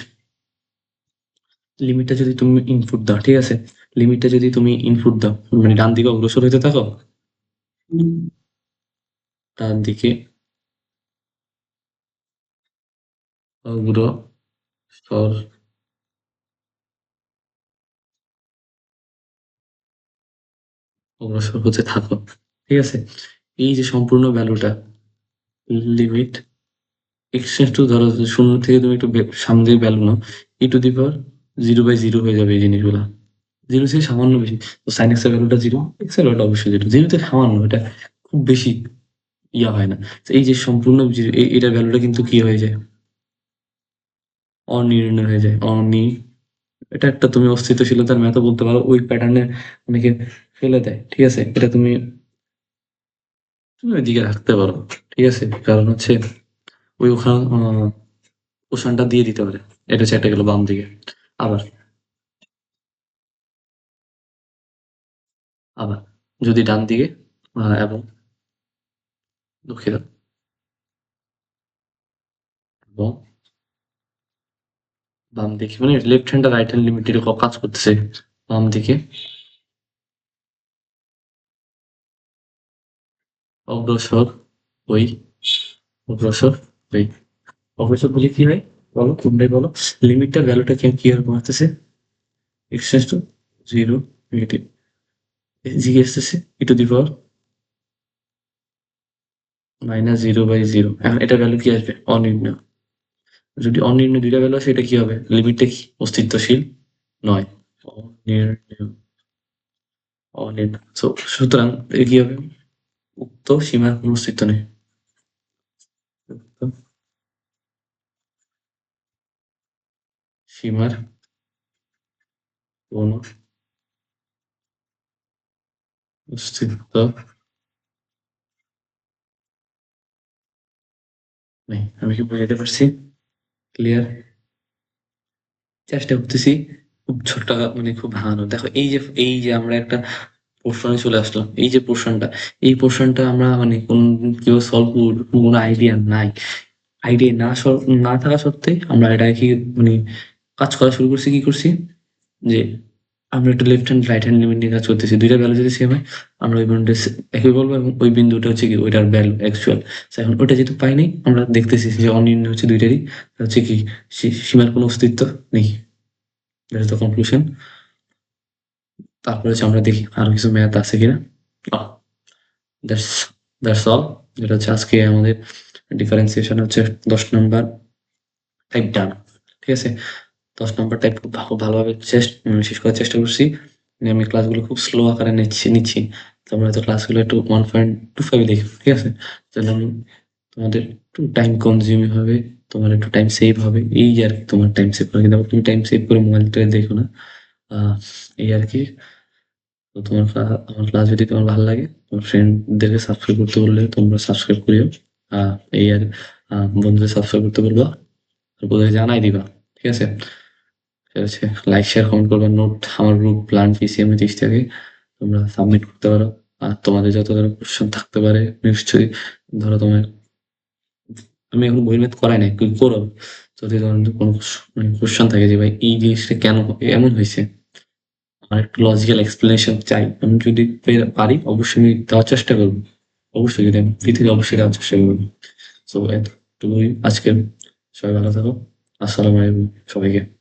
লিমিটটা যদি তুমি ইনপুট দাও, ঠিক আছে, লিমিটটা যদি তুমি ইনপুট দাও, মানে ডান দিকে অগ্রসর হতে থাকো, ডান দিকে অগ্রসর অগ্রসর হতে থাকো। ঠিক আছে, এই যে সম্পূর্ণ ভ্যালুটা, লিমিট এক্স টু, ধরো শূন্য থেকে তুমি একটু সামনে দিয়ে ভ্যালু নাও, e to the power zero by zero হয়ে যাবে এই জিনিসগুলা। জিরো থেকে সামান্য বেশি, তো সাইন এক্স এর ভ্যালুটা জিরো, এক্স এর ভ্যালুটা অবশ্যই জিরো। জিরো থেকে সামান্য, এটা খুব বেশি ইয়া হয় না। তো এই যে সম্পূর্ণ জিরো, এটার ভ্যালুটা কিন্তু কি হয়ে যায়? অনির্ণয় হয়ে যায়। এটা একটা তুমি অস্তিত্বশীলতার ম্যাথও বলতে পারো, ওই প্যাটার্নে অনেকে ফেলে দেয়। ঠিক আছে, এটা তুমি তুমি ওইদিকে রাখতে পারো। ঠিক আছে, কারণ হচ্ছে ওই ওখানে পোষণটা দিয়ে দিতে পারে। এটা হচ্ছে একটা গেল বাম দিকে। আবার আবার যদি ডান দিকে এবং দুঃখিত, এবং বাম দিকে মানে লেফট হ্যান্ড আর রাইট হ্যান্ড লিমিট এরকম কাজ করতেছে বাম দিকে অগ্রসর ওই অগ্রসর ওই অগ্রসর বলে কি হয় বলো তোমরাই বলো লিমিটটার ভ্যালুটা কিভাবে কমাতেছে x tends to zero negative এদিকে আসতেছে e to the power minus zero by zero এখন এটা ভ্যালু কি আসবে অনির্ণয় যদি অনির্ণয় দুইটা ভ্যালু আসে এটা কি হবে লিমিটটা কি অস্তিত্বশীল নয় অনির্ণয় অনির্ণয় সুতরাং কি হবে উক্ত সীমার কোনো অস্তিত্ব নেই উক্ত সীমার কোনো অস্তিত্ব নেই আমি কি বুঝাতে পারছি ক্লিয়ার চেষ্টা করতেছি খুব ছোট্ট মানে খুব ভালো দেখো এই যে আমরা একটা পোর্শনে চলে আসলাম এই যে পোর্শনটা এই পোর্শনটা আমরা মানে কোন কেউ সলভ করবো কোনো আইডিয়া নাই আইডিয়া না থাকা সত্ত্বে আমরা এটা কি মানে কাজ করা শুরু করছি কি করছি যে আমরা একটা left hand right hand limit নিয়ে কাজ করতেছি দুইটা ভ্যালু যদি সেম হয় আমরা ওই বিন্দুটা একই বলবো এবং ওই বিন্দুটা হচ্ছে কি ওইটার ভ্যালু অ্যাকচুয়াল এখন ওটা যেহেতু পাই নাই আমরা দেখতেছি যে অনির্ণয় হচ্ছে দুইটারই হচ্ছে কি সীমার কোনো অস্তিত্ব নেই দ্যাটস দ্য কনক্লুশন তারপরে হচ্ছে আমরা দেখি আরো কিছু ম্যাথ আছে কিনা দ্যাটস দ্যাটস অল যেটা হচ্ছে আজকে আমাদের ডিফারেন্সিয়েশন হচ্ছে 10 নম্বর টাইপ ডান ঠিক আছে 10 নম্বর টাইপ খুব ভালোভাবে শেষ করার চেষ্টা করছি আমি ক্লাসগুলো খুব স্লো আকারে নিচ্ছি তোমরা হয়তো ক্লাসগুলো একটু 1.25 দেখো ঠিক আছে তাহলে তোমাদের একটু টাইম কনজিউমিং হবে তোমার একটু টাইম সেভ হবে এই আর কি তোমার টাইম সেভ করে কিন্তু তুমি টাইম সেভ করে মোবাইলটা দেখো না এই আর কি তো তোমার আমার ক্লাস যদি তোমার ভালো লাগে তোমার ফ্রেন্ডদেরকে সাবস্ক্রাইব করতে বললে তোমরা সাবস্ক্রাইব করিও এই আর বন্ধুদের সাবস্ক্রাইব করতে বলবা ওদের জানাই দিবা ঠিক আছে সেটা হচ্ছে লাইক শেয়ার কমেন্ট করবা নোট আমার গ্রুপ প্ল্যান পিসিএম 30 থেকে তোমরা সাবমিট করতে পারো আর তোমাদের যত ধরনের কোশ্চেন থাকতে পারে নিশ্চয়ই ধরো তোমার আমি এখন বই ম্যাথ করাই নাই তুই করো যদি তোমার কোনো কোশ্চেন থাকে যে ভাই এই জিনিসটা কেন এমন হয়েছে আমার একটু লজিক্যাল এক্সপ্লেনেশন চাই আমি যদি পারি অবশ্যই আমি দেওয়ার চেষ্টা করবো অবশ্যই যদি আমি ফ্রি থেকে অবশ্যই দেওয়ার চেষ্টা করবো সো এতটুকুই আজকে সবাই ভালো থাকো আসসালামু আলাইকুম সবাইকে